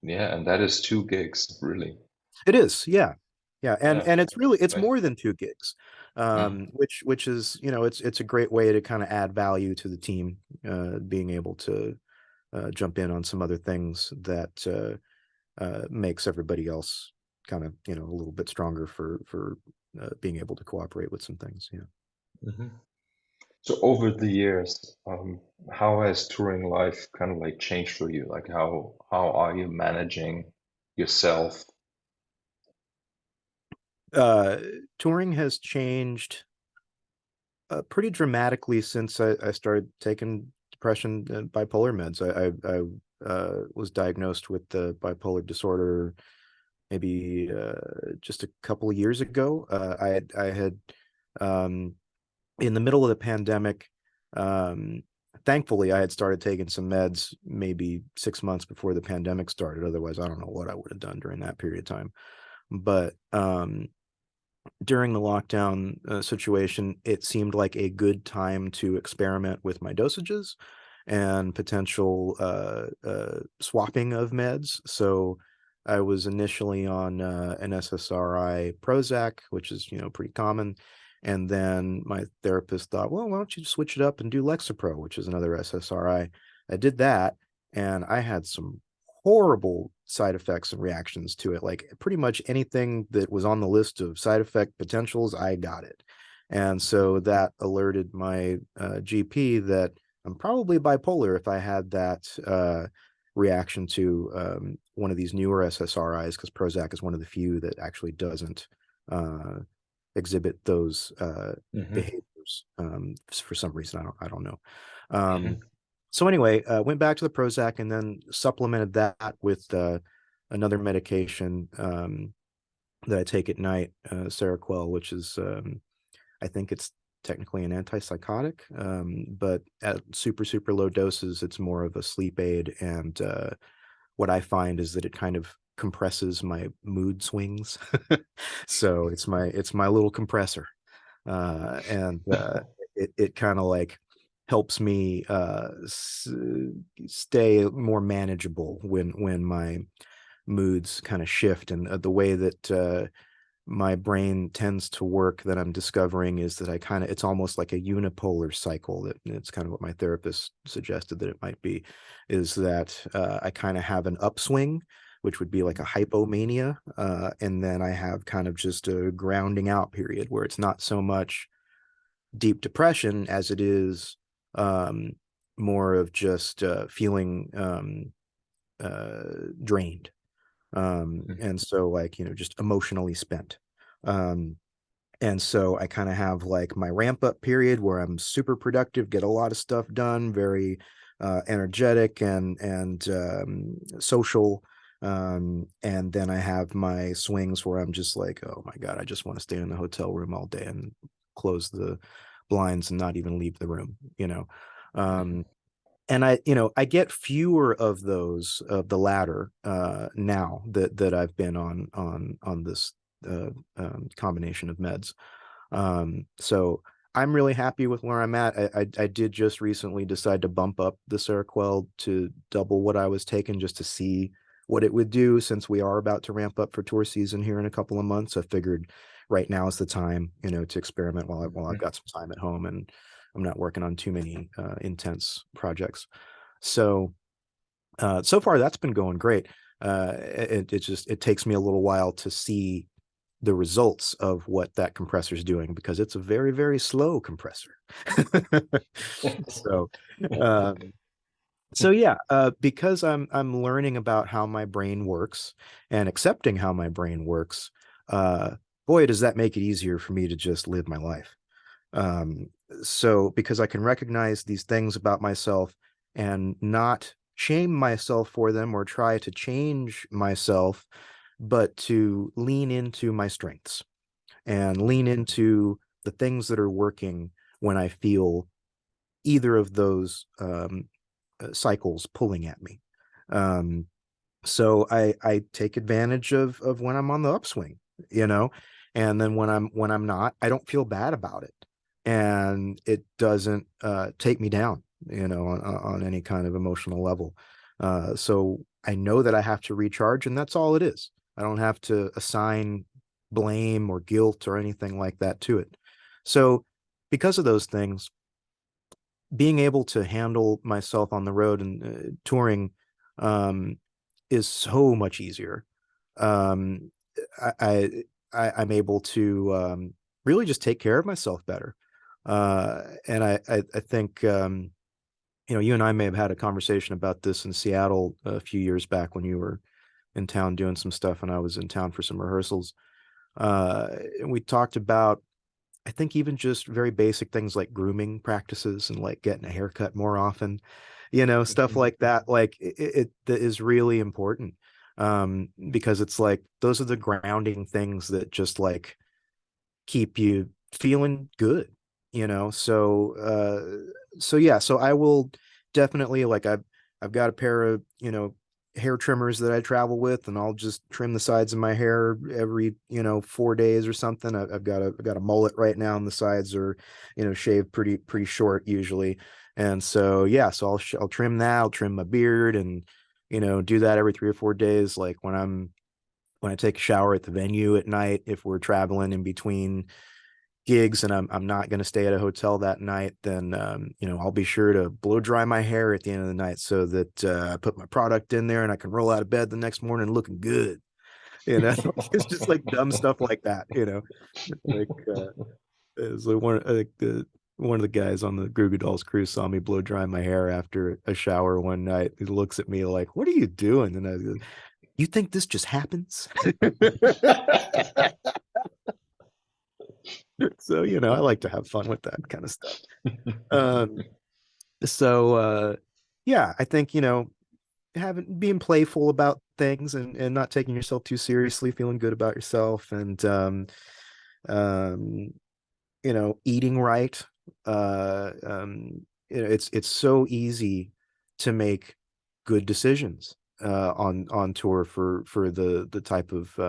Yeah, and that is 2 gigs, really. It is, yeah, yeah, Yeah. and it's Right. more than two gigs, Mm. which is, it's a great way to kind of add value to the team, being able to jump in on some other things that makes everybody else kind of, a little bit stronger for being able to cooperate with some things. Yeah. Mhm. So over the years, how has touring life kind of like changed for you? Like how are you managing yourself? Uh, Touring has changed pretty dramatically since I started taking depression and bipolar meds. I was diagnosed with the bipolar disorder maybe just a couple of years ago. I had um, in the middle of the pandemic. Thankfully, I had started taking some meds maybe 6 months before the pandemic started. Otherwise, I don't know what I would have done during that period of time. But during the lockdown situation, it seemed like a good time to experiment with my dosages and potential swapping of meds. So I was initially on an SSRI Prozac, which is, pretty common. And then my therapist thought, well, why don't you switch it up and do Lexapro, which is another SSRI. I did that, and I had some horrible side effects and reactions to it. Like pretty much anything that was on the list of side effect potentials, I got it. And so that alerted my GP that I'm probably bipolar if I had that reaction to one of these newer SSRIs, because Prozac is one of the few that actually doesn't uh, exhibit those Hmm. behaviors for some reason. I don't know. Um, Hmm. so anyway, went back to the Prozac and then supplemented that with another medication that I take at night, Seroquel, which is I think it's technically an antipsychotic, but at super low doses, it's more of a sleep aid. And what I find is that it kind of compresses my mood swings. So it's my little compressor, and it kind of like helps me stay more manageable when my moods kind of shift. And the way that my brain tends to work, that I'm discovering, is that it's almost like a unipolar cycle. That it's kind of what my therapist suggested that it might be, is that I kind of have an upswing, which would be like a hypomania, and then I have kind of just a grounding out period where it's not so much deep depression as it is um, more of just feeling drained, and so, like, just emotionally spent. um, and so I kind of have like my ramp up period where I'm super productive, get a lot of stuff done, very energetic and social. And then I have my swings where I'm just like, oh my God, I just want to stay in the hotel room all day and close the blinds and not even leave the room, you know. Um, and I get fewer of those, of the latter, now that I've been on this combination of meds. So I'm really happy with where I'm at. I did just recently decide to bump up the Seroquel to double what I was taking, just to see what it would do, since we are about to ramp up for tour season here in a couple of months. I figured right now is the time, to experiment while I've Hmm. got some time at home and I'm not working on too many intense projects. So so far that's been going great. It takes me a little while to see the results of what that compressor is doing, because it's a very slow compressor. So um, so yeah, because I'm learning about how my brain works and accepting how my brain works, uh, boy, does that make it easier for me to just live my life. Um, so because I can recognize these things about myself and not shame myself for them or try to change myself, but to lean into my strengths and lean into the things that are working when I feel either of those cycles pulling at me. Um, so I take advantage of when I'm on the upswing, you know, and then when I'm not, I don't feel bad about it, and it doesn't take me down, you know, on any kind of emotional level. So I know that I have to recharge, and that's all it is. I don't have to assign blame or guilt or anything like that to it. So because of those things, being able to handle myself on the road and touring um, is so much easier. Um, I, I'm able to really just take care of myself better. And I think you know, you and I may have had a conversation about this in Seattle a few years back when you were in town doing some stuff and I was in town for some rehearsals. And we talked about, I think, even just very basic things like grooming practices and like getting a haircut more often, you know, stuff Mhm. like that. Like it is really important because it's like those are the grounding things that just like keep you feeling good, you know. So yeah, so I will definitely like I've got a pair of, you know, hair trimmers that I travel with, and I'll just trim the sides of my hair every, you know, 4 days or something. I've got a mullet right now, and the sides are, you know, shaved pretty short usually. And so yeah, so I'll trim that, I'll trim my beard, and you know, do that every 3 or 4 days. Like when I take a shower at the venue at night, if we're traveling in between gigs and I'm not going to stay at a hotel that night, then you know, I'll be sure to blow dry my hair at the end of the night so that I put my product in there and I can roll out of bed the next morning looking good. You know, it's just like dumb stuff like that. You know, like it's like one of the guys on the Goo Goo Dolls cruise saw me blow dry my hair after a shower one night. He looks at me like, "What are you doing?" And I go, "You think this just happens?" So, you know, I like to have fun with that kind of stuff. Um, so yeah, I think, you know, having being playful about things and not taking yourself too seriously, feeling good about yourself, and um you know, eating right. You know, it's so easy to make good decisions on tour for the type of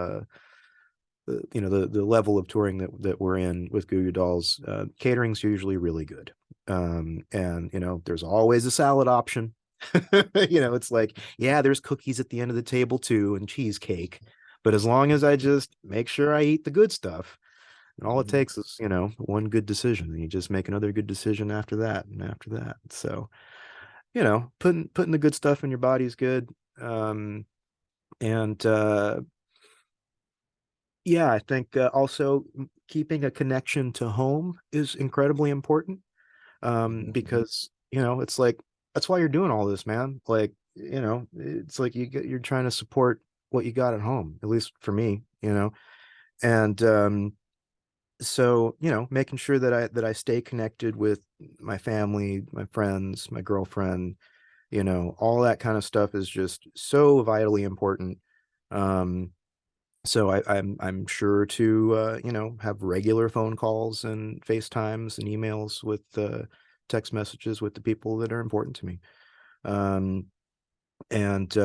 you know, the level of touring that we're in with Goo Goo Dolls. Catering's usually really good, and you know, there's always a salad option. You know, it's like, yeah, there's cookies at the end of the table too and cheesecake, but as long as I just make sure I eat the good stuff, and all it Mhm. takes is, you know, one good decision, and you just make another good decision after that and after that. So, you know, putting the good stuff in your body is good. And Yeah, I think also keeping a connection to home is incredibly important, Mhm. because you know, it's like that's why you're doing all this, man. Like, you know, it's like you're trying to support what you got at home, at least for me, you know. And so, you know, making sure that I stay connected with my family, my friends, my girlfriend, you know, all that kind of stuff is just so vitally important. Um, so I'm sure to you know, have regular phone calls and FaceTimes and emails with text messages with the people that are important to me. Um, and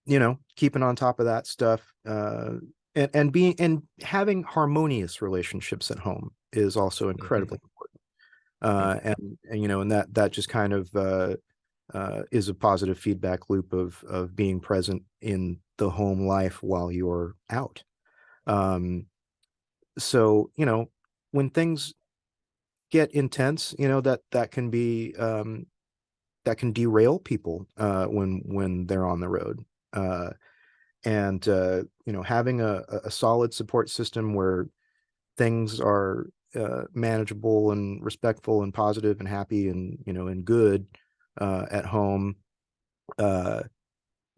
You know, keeping on top of that stuff, and being and having harmonious relationships at home is also Mhm. incredibly important. Mhm. And you know, and that just kind of is a positive feedback loop of being present in the home life while you're out. Um, so, you know, when things get intense, you know, that can be that can derail people when they're on the road. And You know, having a solid support system where things are manageable and respectful and positive and happy and, you know, and good at home uh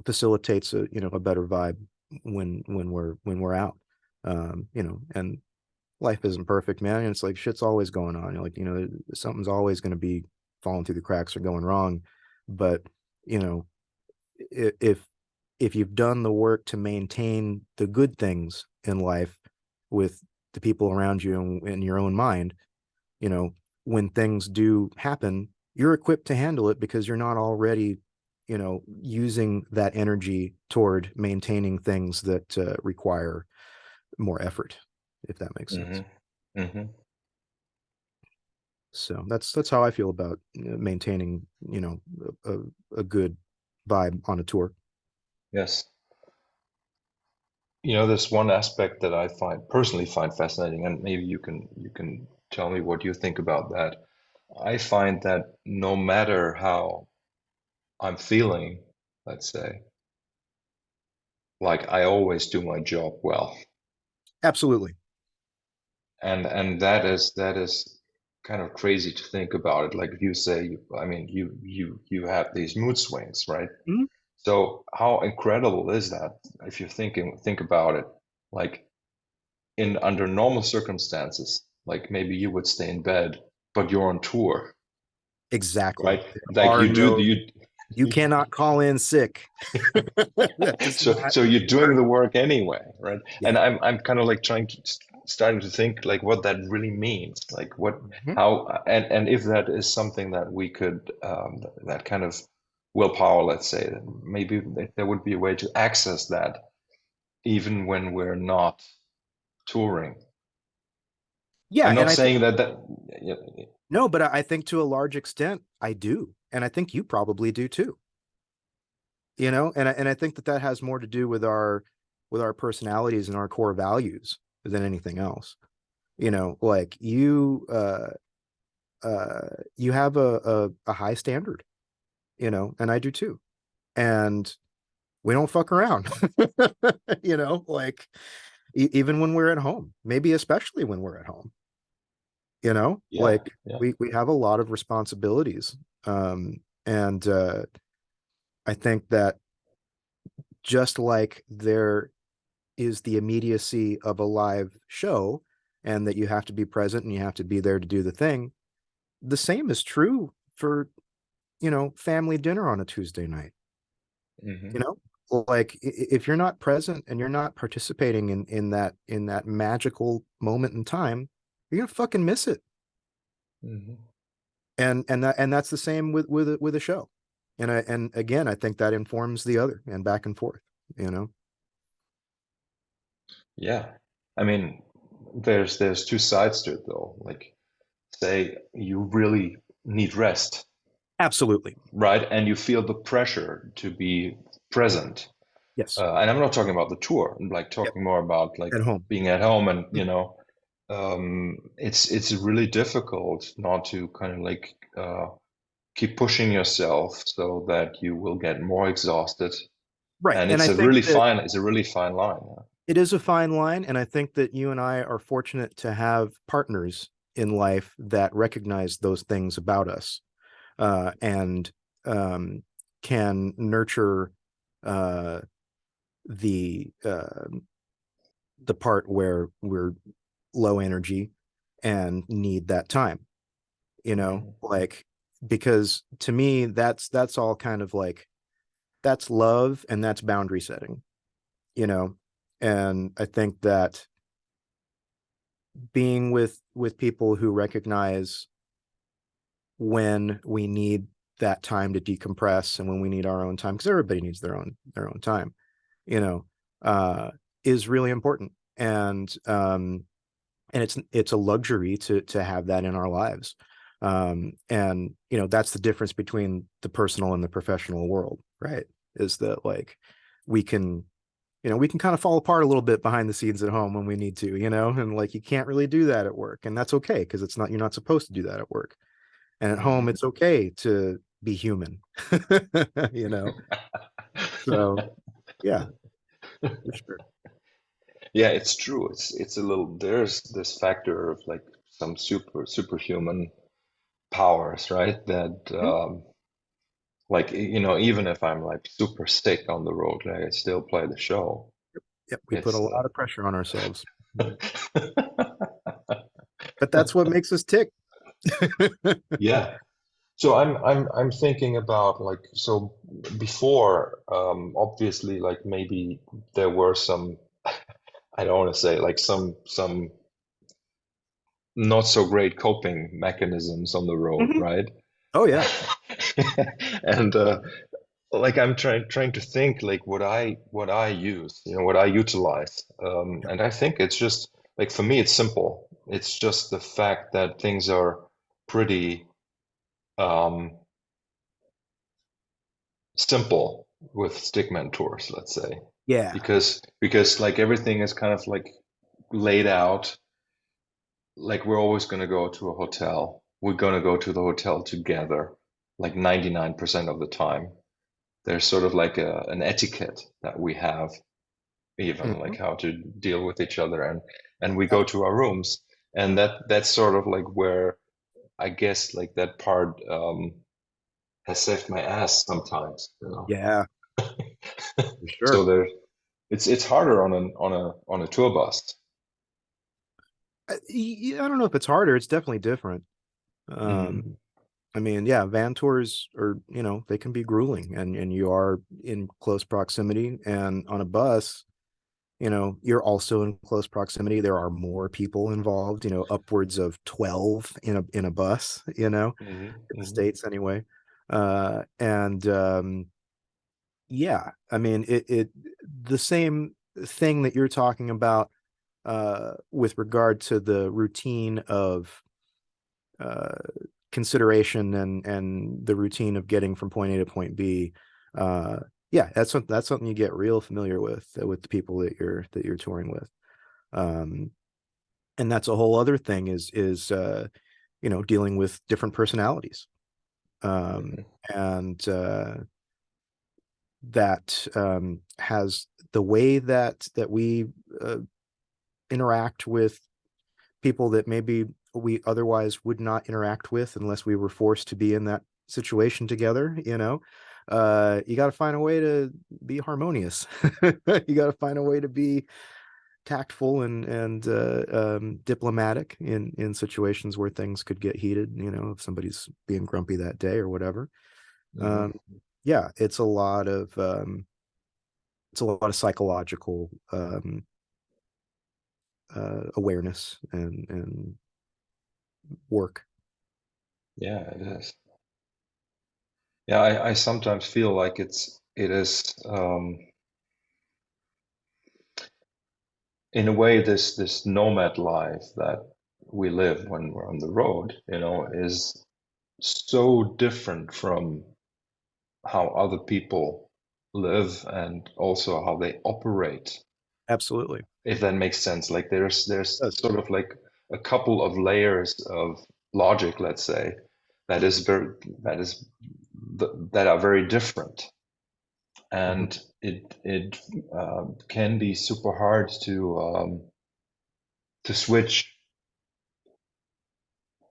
facilitates a, you know, a better vibe when we're out. You know, and life isn't perfect, man. And it's like shit's always going on. You're like, you know, something's always going to be falling through the cracks or going wrong. But, you know, if you've done the work to maintain the good things in life with the people around you and in your own mind, you know, when things do happen, you're equipped to handle it because you're not already, using that energy toward maintaining things that require more effort, if that makes sense. Hmm. Hmm. So that's how I feel about maintaining, a, a good vibe on a tour. Yes. There's one aspect that I personally find fascinating, and maybe you can tell me what you think about that. I find that no matter how I'm feeling, let's say, like I always do my job well. Absolutely. And that is kind of crazy to think about it. Like you say, I mean, you have these mood swings, right? Mhm. So how incredible is that if you think about it? Like in under normal circumstances, like maybe you would stay in bed, but you're on tour, Exactly. right? There Like are you do no, you you cannot call in sick. That does not so you're doing work. the work anyway, right? And Yeah. I'm kind of like starting to think like what that really means, like what Mhm. how and if that is something that we could that kind of willpower, let's say, maybe there would be a way to access that even when we're not touring. Yeah, I'm and not I think saying that yeah, no, but I think to a large extent I do, and I think you probably do too. And I think that that has more to do with our personalities and our core values than anything else. Like you have a high standard, and I do too. And we don't fuck around. Like even when we're at home, maybe especially when we're at home, yeah, like yeah. we have a lot of responsibilities. And I think that just like there is the immediacy of a live show and that you have to be present and you have to be there to do the thing, the same is true for, family dinner on a Tuesday night. Hmm. you know like if you're not present and you're not participating in that magical moment in time, you're gonna fucking miss it. Hmm. And that's the same with a show. And again, I think that informs the other and back and forth you know Yeah. I mean, there's two sides to it though. Like say you really need rest, Absolutely. right? And you feel the pressure to be present. Yes. And I'm not talking about the tour. I'm like Yep. talking more about like At home. being at home and Mhm. it's really difficult not to kind of like keep pushing yourself so that you will get more exhausted. Right. And And I think that it's a really fine line. it is a fine line, and I think that you and I are fortunate to have partners in life that recognize those things about us, and can nurture uh, the part where we're low energy and need that time. Hmm. Like, because to me that's all kind of like that's love and that's boundary setting. you know and I think that being with people who recognize when we need that time to decompress and when we need our own time, because everybody needs their own time, you know uh is really important. And it's a luxury to have that in our lives. And that's the difference between the personal and the professional world, right? Is that like we can we can kind of fall apart a little bit behind the scenes at home when we need to, and like you can't really do that at work, and that's okay because you're not supposed to do that at work. And at home Hmm. it's okay to be human. you know so yeah, for sure. Yeah, it's true. It's a little there's this factor of like some superhuman powers, right? That Mhm. like even if I'm like super sick on the road, like, I still play the show. Yep, we put a It's lot of pressure on ourselves. But that's what makes us tick. yeah. So I'm thinking about like so before obviously like maybe there were some I don't want to say like some not so great coping mechanisms on the road, Mhm. right? Oh yeah. And like I'm trying to think like what I use, what I utilize. And I think it's just like for me it's simple. It's just the fact that things are pretty um simple with stickman tours, let's say. Yeah. Because like everything is kind of like laid out, like we're always going to go to a hotel. We're going to go to the hotel together, like 99% of the time. There's sort of like an etiquette that we have, even Mhm. like how to deal with each other, and we go to our rooms, and that's sort of like where I guess like that part has saved my ass sometimes, you know. Yeah, for So sure. there, it's harder on a tour bus. I don't know if it's harder. It's definitely different. Mm, I mean, yeah, van tours are, they can be grueling, and you are in close proximity. And on a bus, you're also in close proximity. There are more people involved, upwards of 12 in a bus, in the mm, States anyway. And yeah, I mean, it the same thing that you're talking about with regard to the routine of uh, consideration and the routine of getting from point A to point B. Uh, yeah, that's something you get real familiar with the people that you're touring with. Um, and that's a whole other thing is dealing with different personalities. Um, mm, and that has the way that we uh, interact with people that maybe we otherwise would not interact with unless we were forced to be in that situation together. You got to find a way to be harmonious. You got to find a way to be tactful and diplomatic in situations where things could get heated, if somebody's being grumpy that day or whatever. mm. um yeah, it's a lot of psychological awareness and work. Yeah, it is. Yeah, I sometimes feel like it is in a way this nomad life that we live when we're on the road, is so different from how other people live and also how they operate, Absolutely. if that makes sense. Like there's Yes. sort of like a couple of layers of logic, let's say, that is very that is that are very different, Mhm. and it can be super hard to switch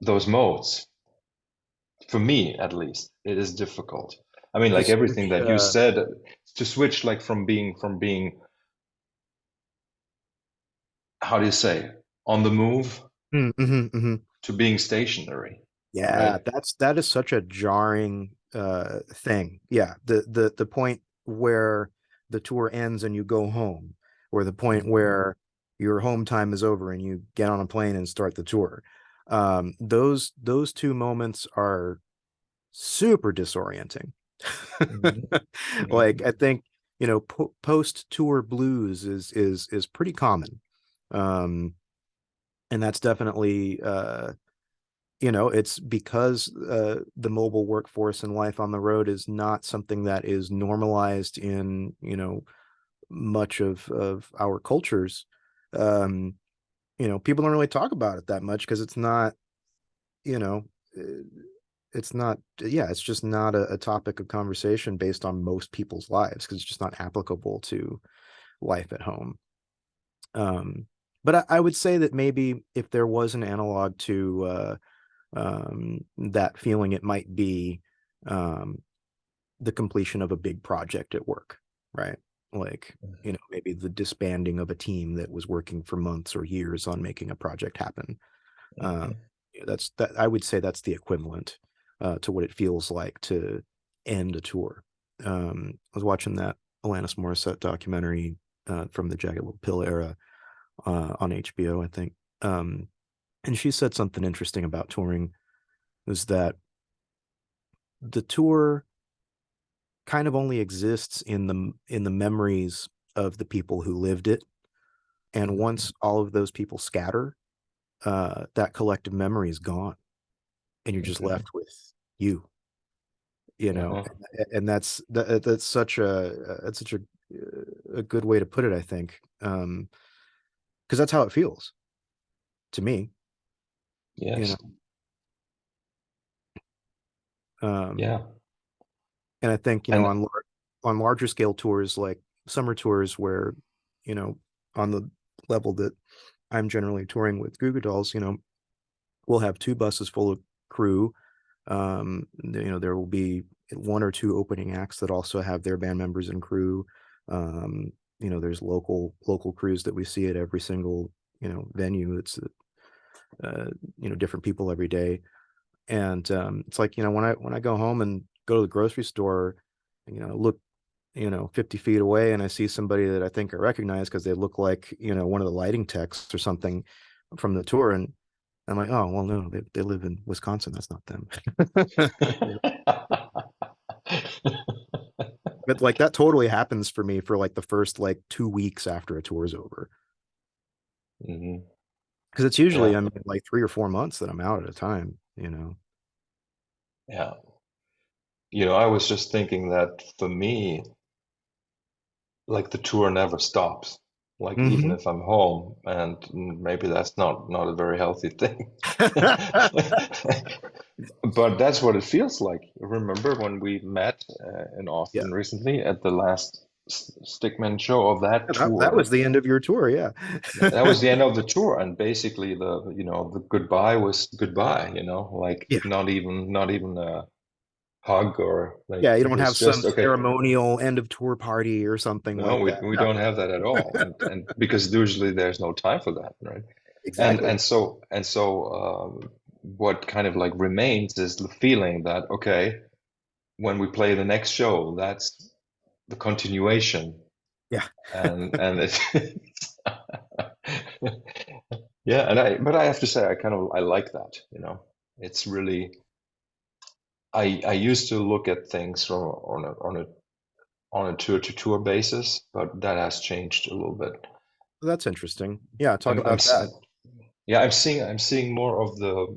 those modes. For me, at least, it is difficult. I mean, To like everything switch. that you said, to switch like from being how do you say, on the move Mhm. to being stationary, Yeah, right? that is such a jarring thing. Yeah, the point where the tour ends and you go home, or the point Mhm. where your home time is over and you get on a plane and start the tour. Those two moments are super disorienting. Mhm. Like, Mhm. I think, post tour blues is pretty common. Um, and that's definitely it's because the mobile workforce and life on the road is not something that is normalized in much of our cultures. um People don't really talk about it that much because it's not, you know uh, it's not, yeah, it's just not a topic of conversation based on most people's lives because it's just not applicable to life at home. But I would say that maybe if there was an analog to that feeling, it might be um, the completion of a big project at work, right? Like, maybe the disbanding of a team that was working for months or years on making a project happen. Uh, Mhm. that's that. I would say that's the equivalent to what it feels like to end a tour. I was watching that Alanis Morissette documentary from the Jagged Little Pill era on HBO, I think. And she said something interesting about touring, was that the tour kind of only exists in the memories of the people who lived it. And once all of those people scatter, that collective memory is gone, and you're just Okay. left with you, you know. Uh-huh. And that's such a good way to put it, I think, because that's how it feels to me, you Yes. know. Um, Yeah. and I think, And on larger scale tours, like summer tours, where, on the level that I'm generally touring with Goo Goo Dolls, we'll have two buses full of crew. There will be one or two opening acts that also have their band members and crew. There's local crews that we see at every single, venue. It's different people every day. And it's like, when I go home and go to the grocery store, look, 50 feet away, and I see somebody that I think I recognize because they look like, one of the lighting techs or something from the tour. And I'm like, oh, well, no, they live in Wisconsin. That's not them. But like that totally happens for me for like the first like 2 weeks after a tour is over. hmm Because it's usually, Yeah. like 3 or 4 months that I'm out at a time. Yeah. I was just thinking that for me, like the tour never stops. Like even Hmm. if I'm home, and maybe that's not a very healthy thing. But that's what it feels like. Remember when we met in Yeah. Austin recently at the last Stickman show of that Yeah, that tour? was the end of your tour. Yeah. That was the end of the tour, and basically the goodbye was goodbye, like Yeah. not even a hug, or like Yeah. You it don't have was some just okay. ceremonial end of tour party or something No, like we that. we No. don't have that at all, and because usually there's no time for that, right? And Exactly. and so and so what kind of like remains is the feeling that okay, when we play the next show, that's the continuation, Yeah. and it's yeah, but I have to say I like that, It's really I used to look at things from on a tour to tour basis, but that has changed a little bit. That's interesting. Yeah. Talk I'm about that. yeah, I'm seeing more of the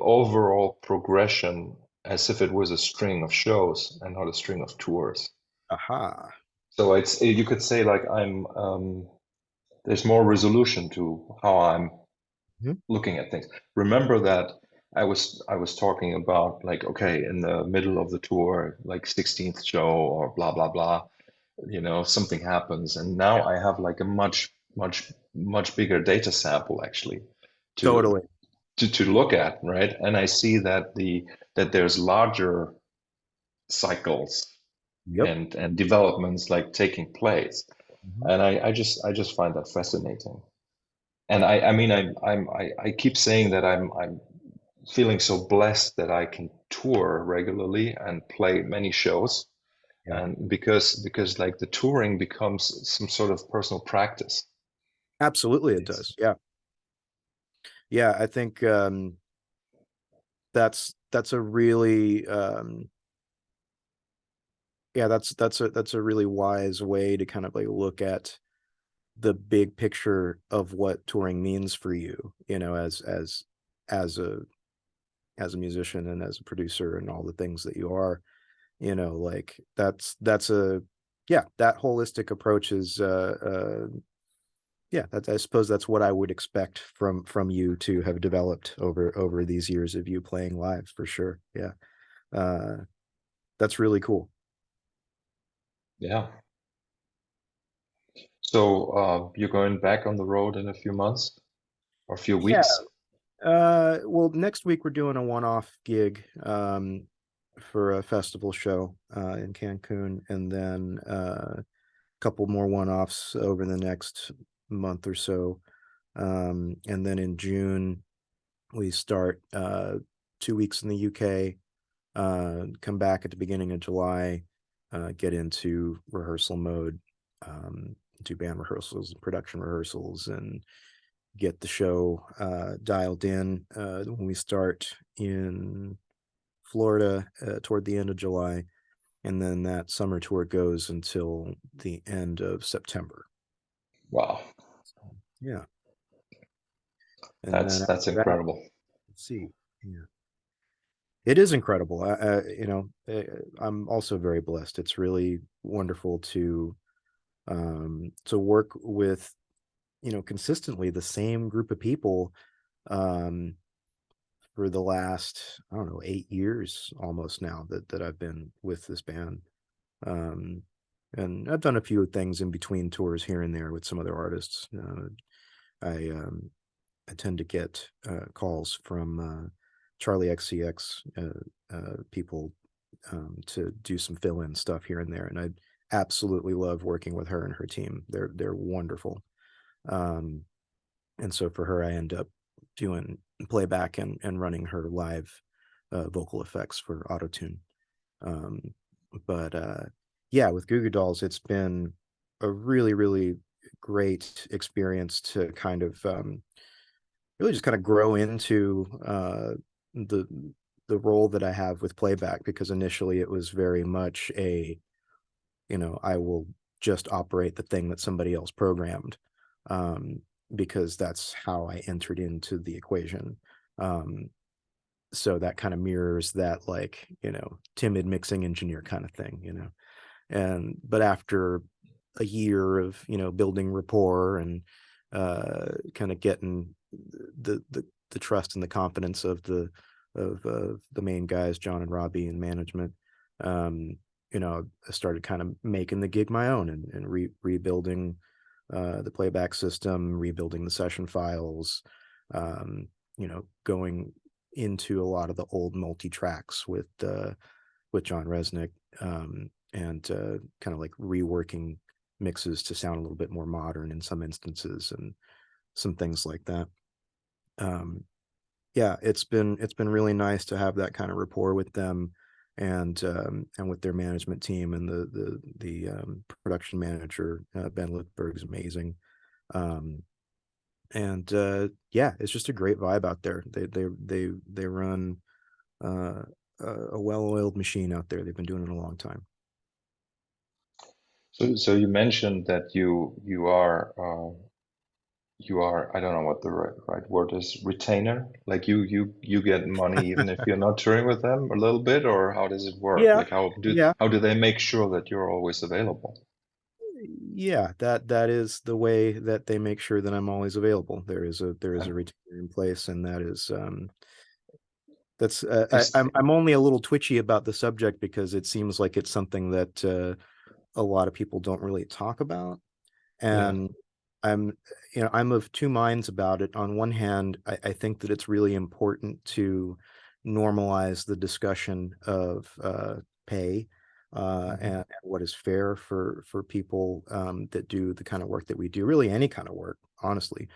overall progression as if it was a string of shows and not a string of tours. Aha. So you could say like there's more resolution to how I'm Mhm. looking at things. Remember that I was talking about like okay, in the middle of the tour, like 16th show or blah blah blah, something happens, and now Yeah. I have like a much bigger data sample actually to Totally. to look at, right? And I see that there's larger cycles Yep. and developments like taking place, Mhm. and I just find that fascinating. And I mean I keep saying that I'm feeling so blessed that I can tour regularly and play many shows, Yeah. and because like the touring becomes some sort of personal practice. Absolutely, it It's does. Yeah. Yeah. I think that's a really yeah, that's a really wise way to kind of like look at the big picture of what touring means for you, as a musician and as a producer and all the things that you are, like that's a yeah, that holistic approach is yeah, I suppose that's what I would expect from you to have developed over these years of you playing live for sure. Yeah. Uh that's really cool. yeah. So you're going back on the road in a few months or a few Yeah. weeks? Well, next week we're doing a one-off gig for a festival show in Cancun, and then a couple more one-offs over the next month or so. And then in June we start 2 weeks in the UK, come back at the beginning of July, get into rehearsal mode, do band rehearsals and production rehearsals, and get the show dialed in when we start in Florida toward the end of July, and then that summer tour goes until the end of September. Wow, So, yeah, and then that's after that, incredible. let's see. Yeah, it is incredible. I'm also very blessed. It's really wonderful to work with, consistently the same group of people um, for the last, I don't know, 8 years almost now that I've been with this band. Um, and I've done a few things in between tours here and there with some other artists. I I tend to get calls from Charlie XCX people to do some fill-in stuff here and there, and I absolutely love working with her and her team. They're wonderful. Um, and so for her, I end up doing playback and running her live vocal effects for autotune. Um, but yeah, with Goo Goo Dolls, it's been a really, really great experience to kind of really just kind of grow into the the role that I have with playback, because initially it was very much I will just operate the thing that somebody else programmed, um, because that's how I entered into the equation. Um, so that kind of mirrors that, like, timid mixing engineer kind of thing, and but after a year of building rapport and kind of getting the trust and the confidence of the main guys, John and Robbie, and management, um, I started kind of making the gig my own, and rebuilding the playback system, rebuilding the session files, going into a lot of the old multi tracks with John Resnick, and kind of like reworking mixes to sound a little bit more modern in some instances, and some things like that. Um, yeah, it's been really nice to have that kind of rapport with them, and with their management team, and the production manager, Ben Littberg, is amazing. Um, and yeah, it's just a great vibe out there. They run uh, a well-oiled machine out there. They've been doing it a long time. So you mentioned that you are, I don't know what the right word is, retainer. Like you get money even if you're not touring with them a little bit, or how does it work? Yeah, Like yeah, how do they make sure that you're always available? yeah. That is the way that they make sure that I'm always available. There is a And retainer in place, and that's is I'm only a little twitchy about the subject, because it seems like it's something that a lot of people don't really talk about. yeah. And I'm I'm of two minds about it. On one hand, I think that it's really important to normalize the discussion of pay, Hmm. and what is fair for people that do the kind of work that we do, really any kind of work, honestly.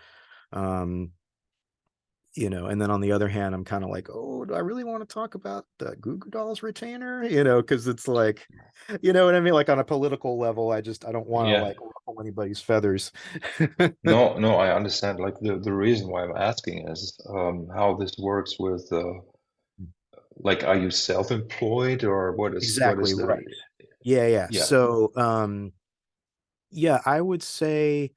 um, and then on the other hand, I'm kind of like, oh, do I really want to talk about the Goo Goo Dolls retainer? Because it's like, you know what I mean? Like on a political level, I don't want to Yeah. like ruffle anybody's feathers. No, no, I understand. Like the reason why I'm asking is how this works with like, are you self-employed or what Exactly is the, right. Yeah, yeah. yeah. So, yeah, I would say,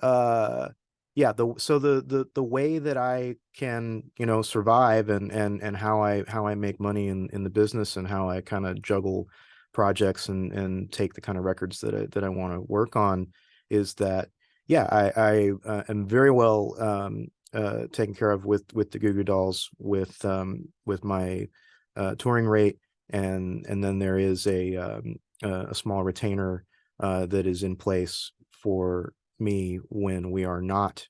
uh, yeah, the way that I can, survive, and how I make money in the business, and how I kind of juggle projects, and take the kind of records that I want to work on, is that, yeah, I am very well taken care of with the Goo Goo Dolls, with my touring rate, and then there is a small retainer that is in place for me when we are not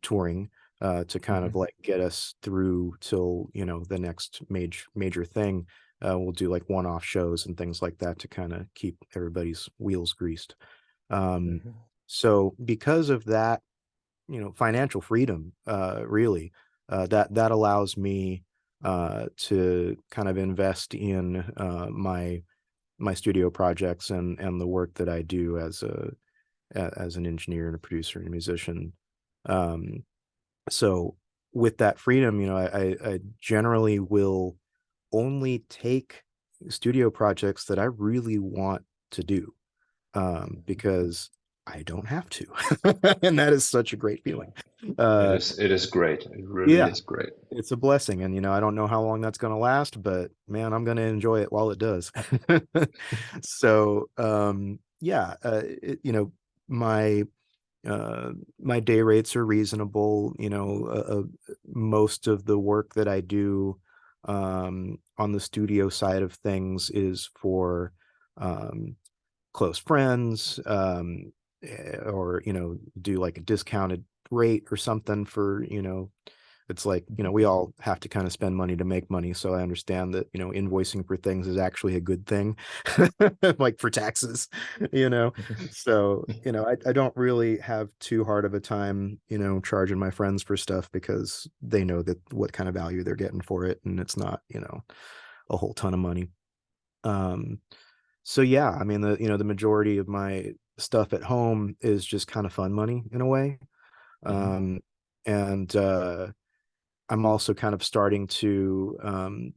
touring, to kind of Hmm. like get us through till the next major thing. We'll do like one-off shows and things like that to kind of keep everybody's wheels greased. Um, Hmm. so because of that, financial freedom, really, that allows me to kind of invest in my studio projects, and the work that I do as an engineer and a producer and a musician. Um, so with that freedom, I generally will only take studio projects that I really want to do, because I don't have to. And that is such a great feeling. Uh, It is great. It really yeah, is great. it's a blessing. And, I don't know how long that's going to last, but man, I'm going to enjoy it while it does. So, yeah, my, my day rates are reasonable. Most of the work that I do, on the studio side of things is for, um, close friends, or do like a discounted rate or something for, it's like, we all have to kind of spend money to make money, so I understand that, invoicing for things is actually a good thing. Like for taxes, you know so, I don't really have too hard of a time, charging my friends for stuff, because they know that what kind of value they're getting for it, and it's not, a whole ton of money. um so yeah, I mean, the majority of my stuff at home is just kind of fun money in a way. Mhm. um and I'm also kind of starting to,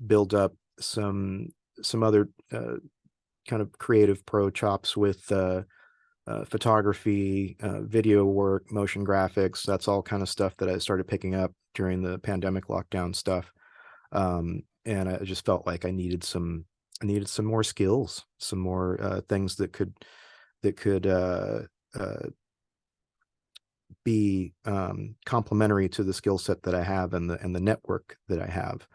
build up some other, kind of creative pro chops with, photography, video work, motion graphics. That's all kind of stuff that I started picking up during the pandemic lockdown stuff. And I just felt like I needed some more skills, some more, things that could uh, be, complementary to the skill set that I have, and the network that I have.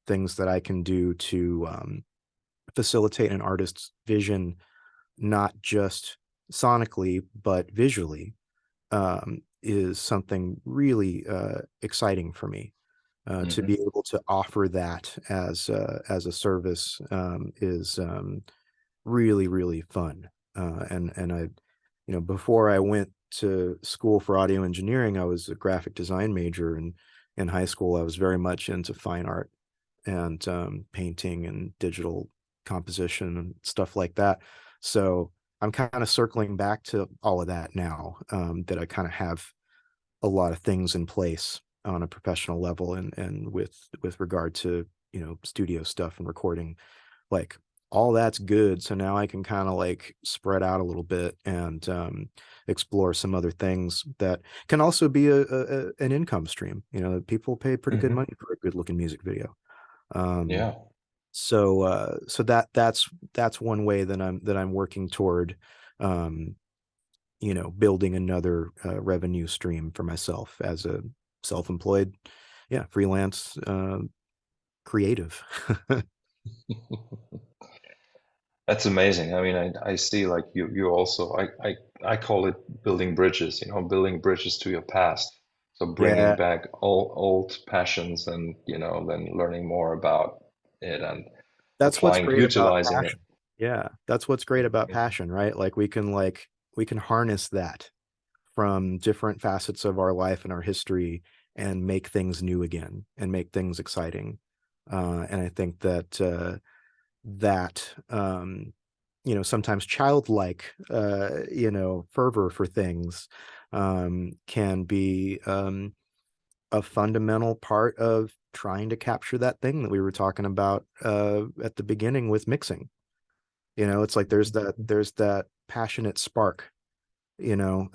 Things that I can do to, facilitate an artist's vision, not just sonically but visually, is something really, exciting for me. To be Mhm. able to offer that as a service, is, really, really fun. And I, before I went to school for audio engineering, I was a graphic design major, and in high school, I was very much into fine art, and, painting and digital composition and stuff like that. So I'm kind of circling back to all of that now, that I kind of have a lot of things in place on a professional level, and with regard to, studio stuff and recording, like, all that's good. So now I can kind of like spread out a little bit, and, explore some other things that can also be an income stream. People pay pretty good Mhm. money for a good looking music video. Um, Yeah. so that's one way that I'm working toward, um, building another, revenue stream for myself as a self-employed, yeah, freelance, creative. That's amazing. I mean, I see like you also I call it building bridges, building bridges to your past. So bringing Yeah, back all old passions and, then learning more about it and that's what's applying, great about utilizing it. passion. Yeah, that's what's great about passion, right? Like we can harness that from different facets of our life and our history, and make things new again, and make things exciting. And I think that sometimes childlike, fervor for things, can be, a fundamental part of trying to capture that thing that we were talking about, at the beginning with mixing. It's like there's that passionate spark, you know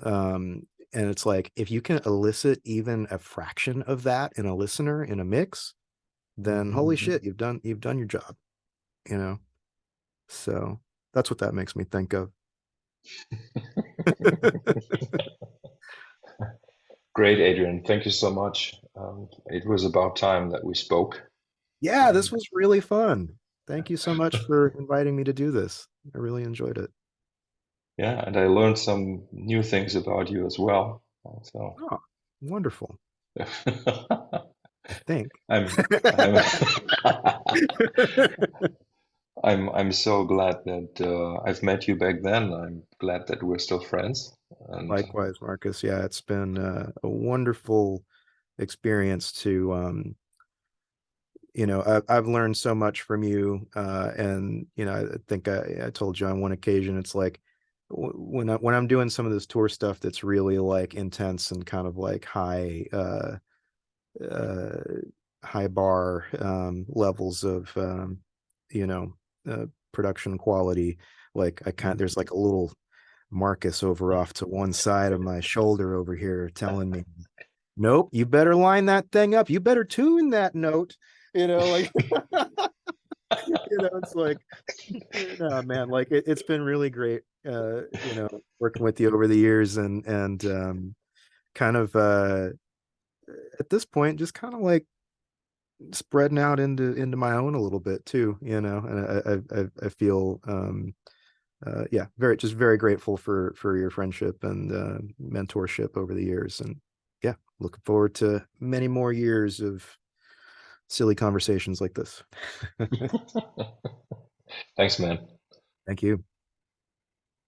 and it's like, if you can elicit even a fraction of that in a listener in a mix, then holy shit, you've done your job, you know so that's what that makes me think of. Great, Adrian. Thank you so much. It was about time that we spoke. Yeah, this And was really fun. Thank you so much for inviting me to do this. I really enjoyed it. yeah, and I learned some new things about you as well. So Oh, wonderful. I think. I'm I'm so glad that I've met you back then. I'm glad that we're still friends. And Likewise, Marcus. Yeah, it's been, a wonderful experience to, I've learned so much from you, and I think I told you on one occasion, it's like, when I'm doing some of this tour stuff that's really like intense and kind of like high, uh, high bar levels of you know production quality. Like I can't. There's like a little Marcus over off to one side of my shoulder over here telling me, "Nope, you better line that thing up. You better tune that note." Like it's like, no, man, like it's been really great, working with you over the years, and kind of at this point, just kind of like spreading out into my own a little bit too, and I feel yeah, very grateful for your friendship and mentorship over the years, and yeah, looking forward to many more years of silly conversations like this. Thanks, man. Thank you.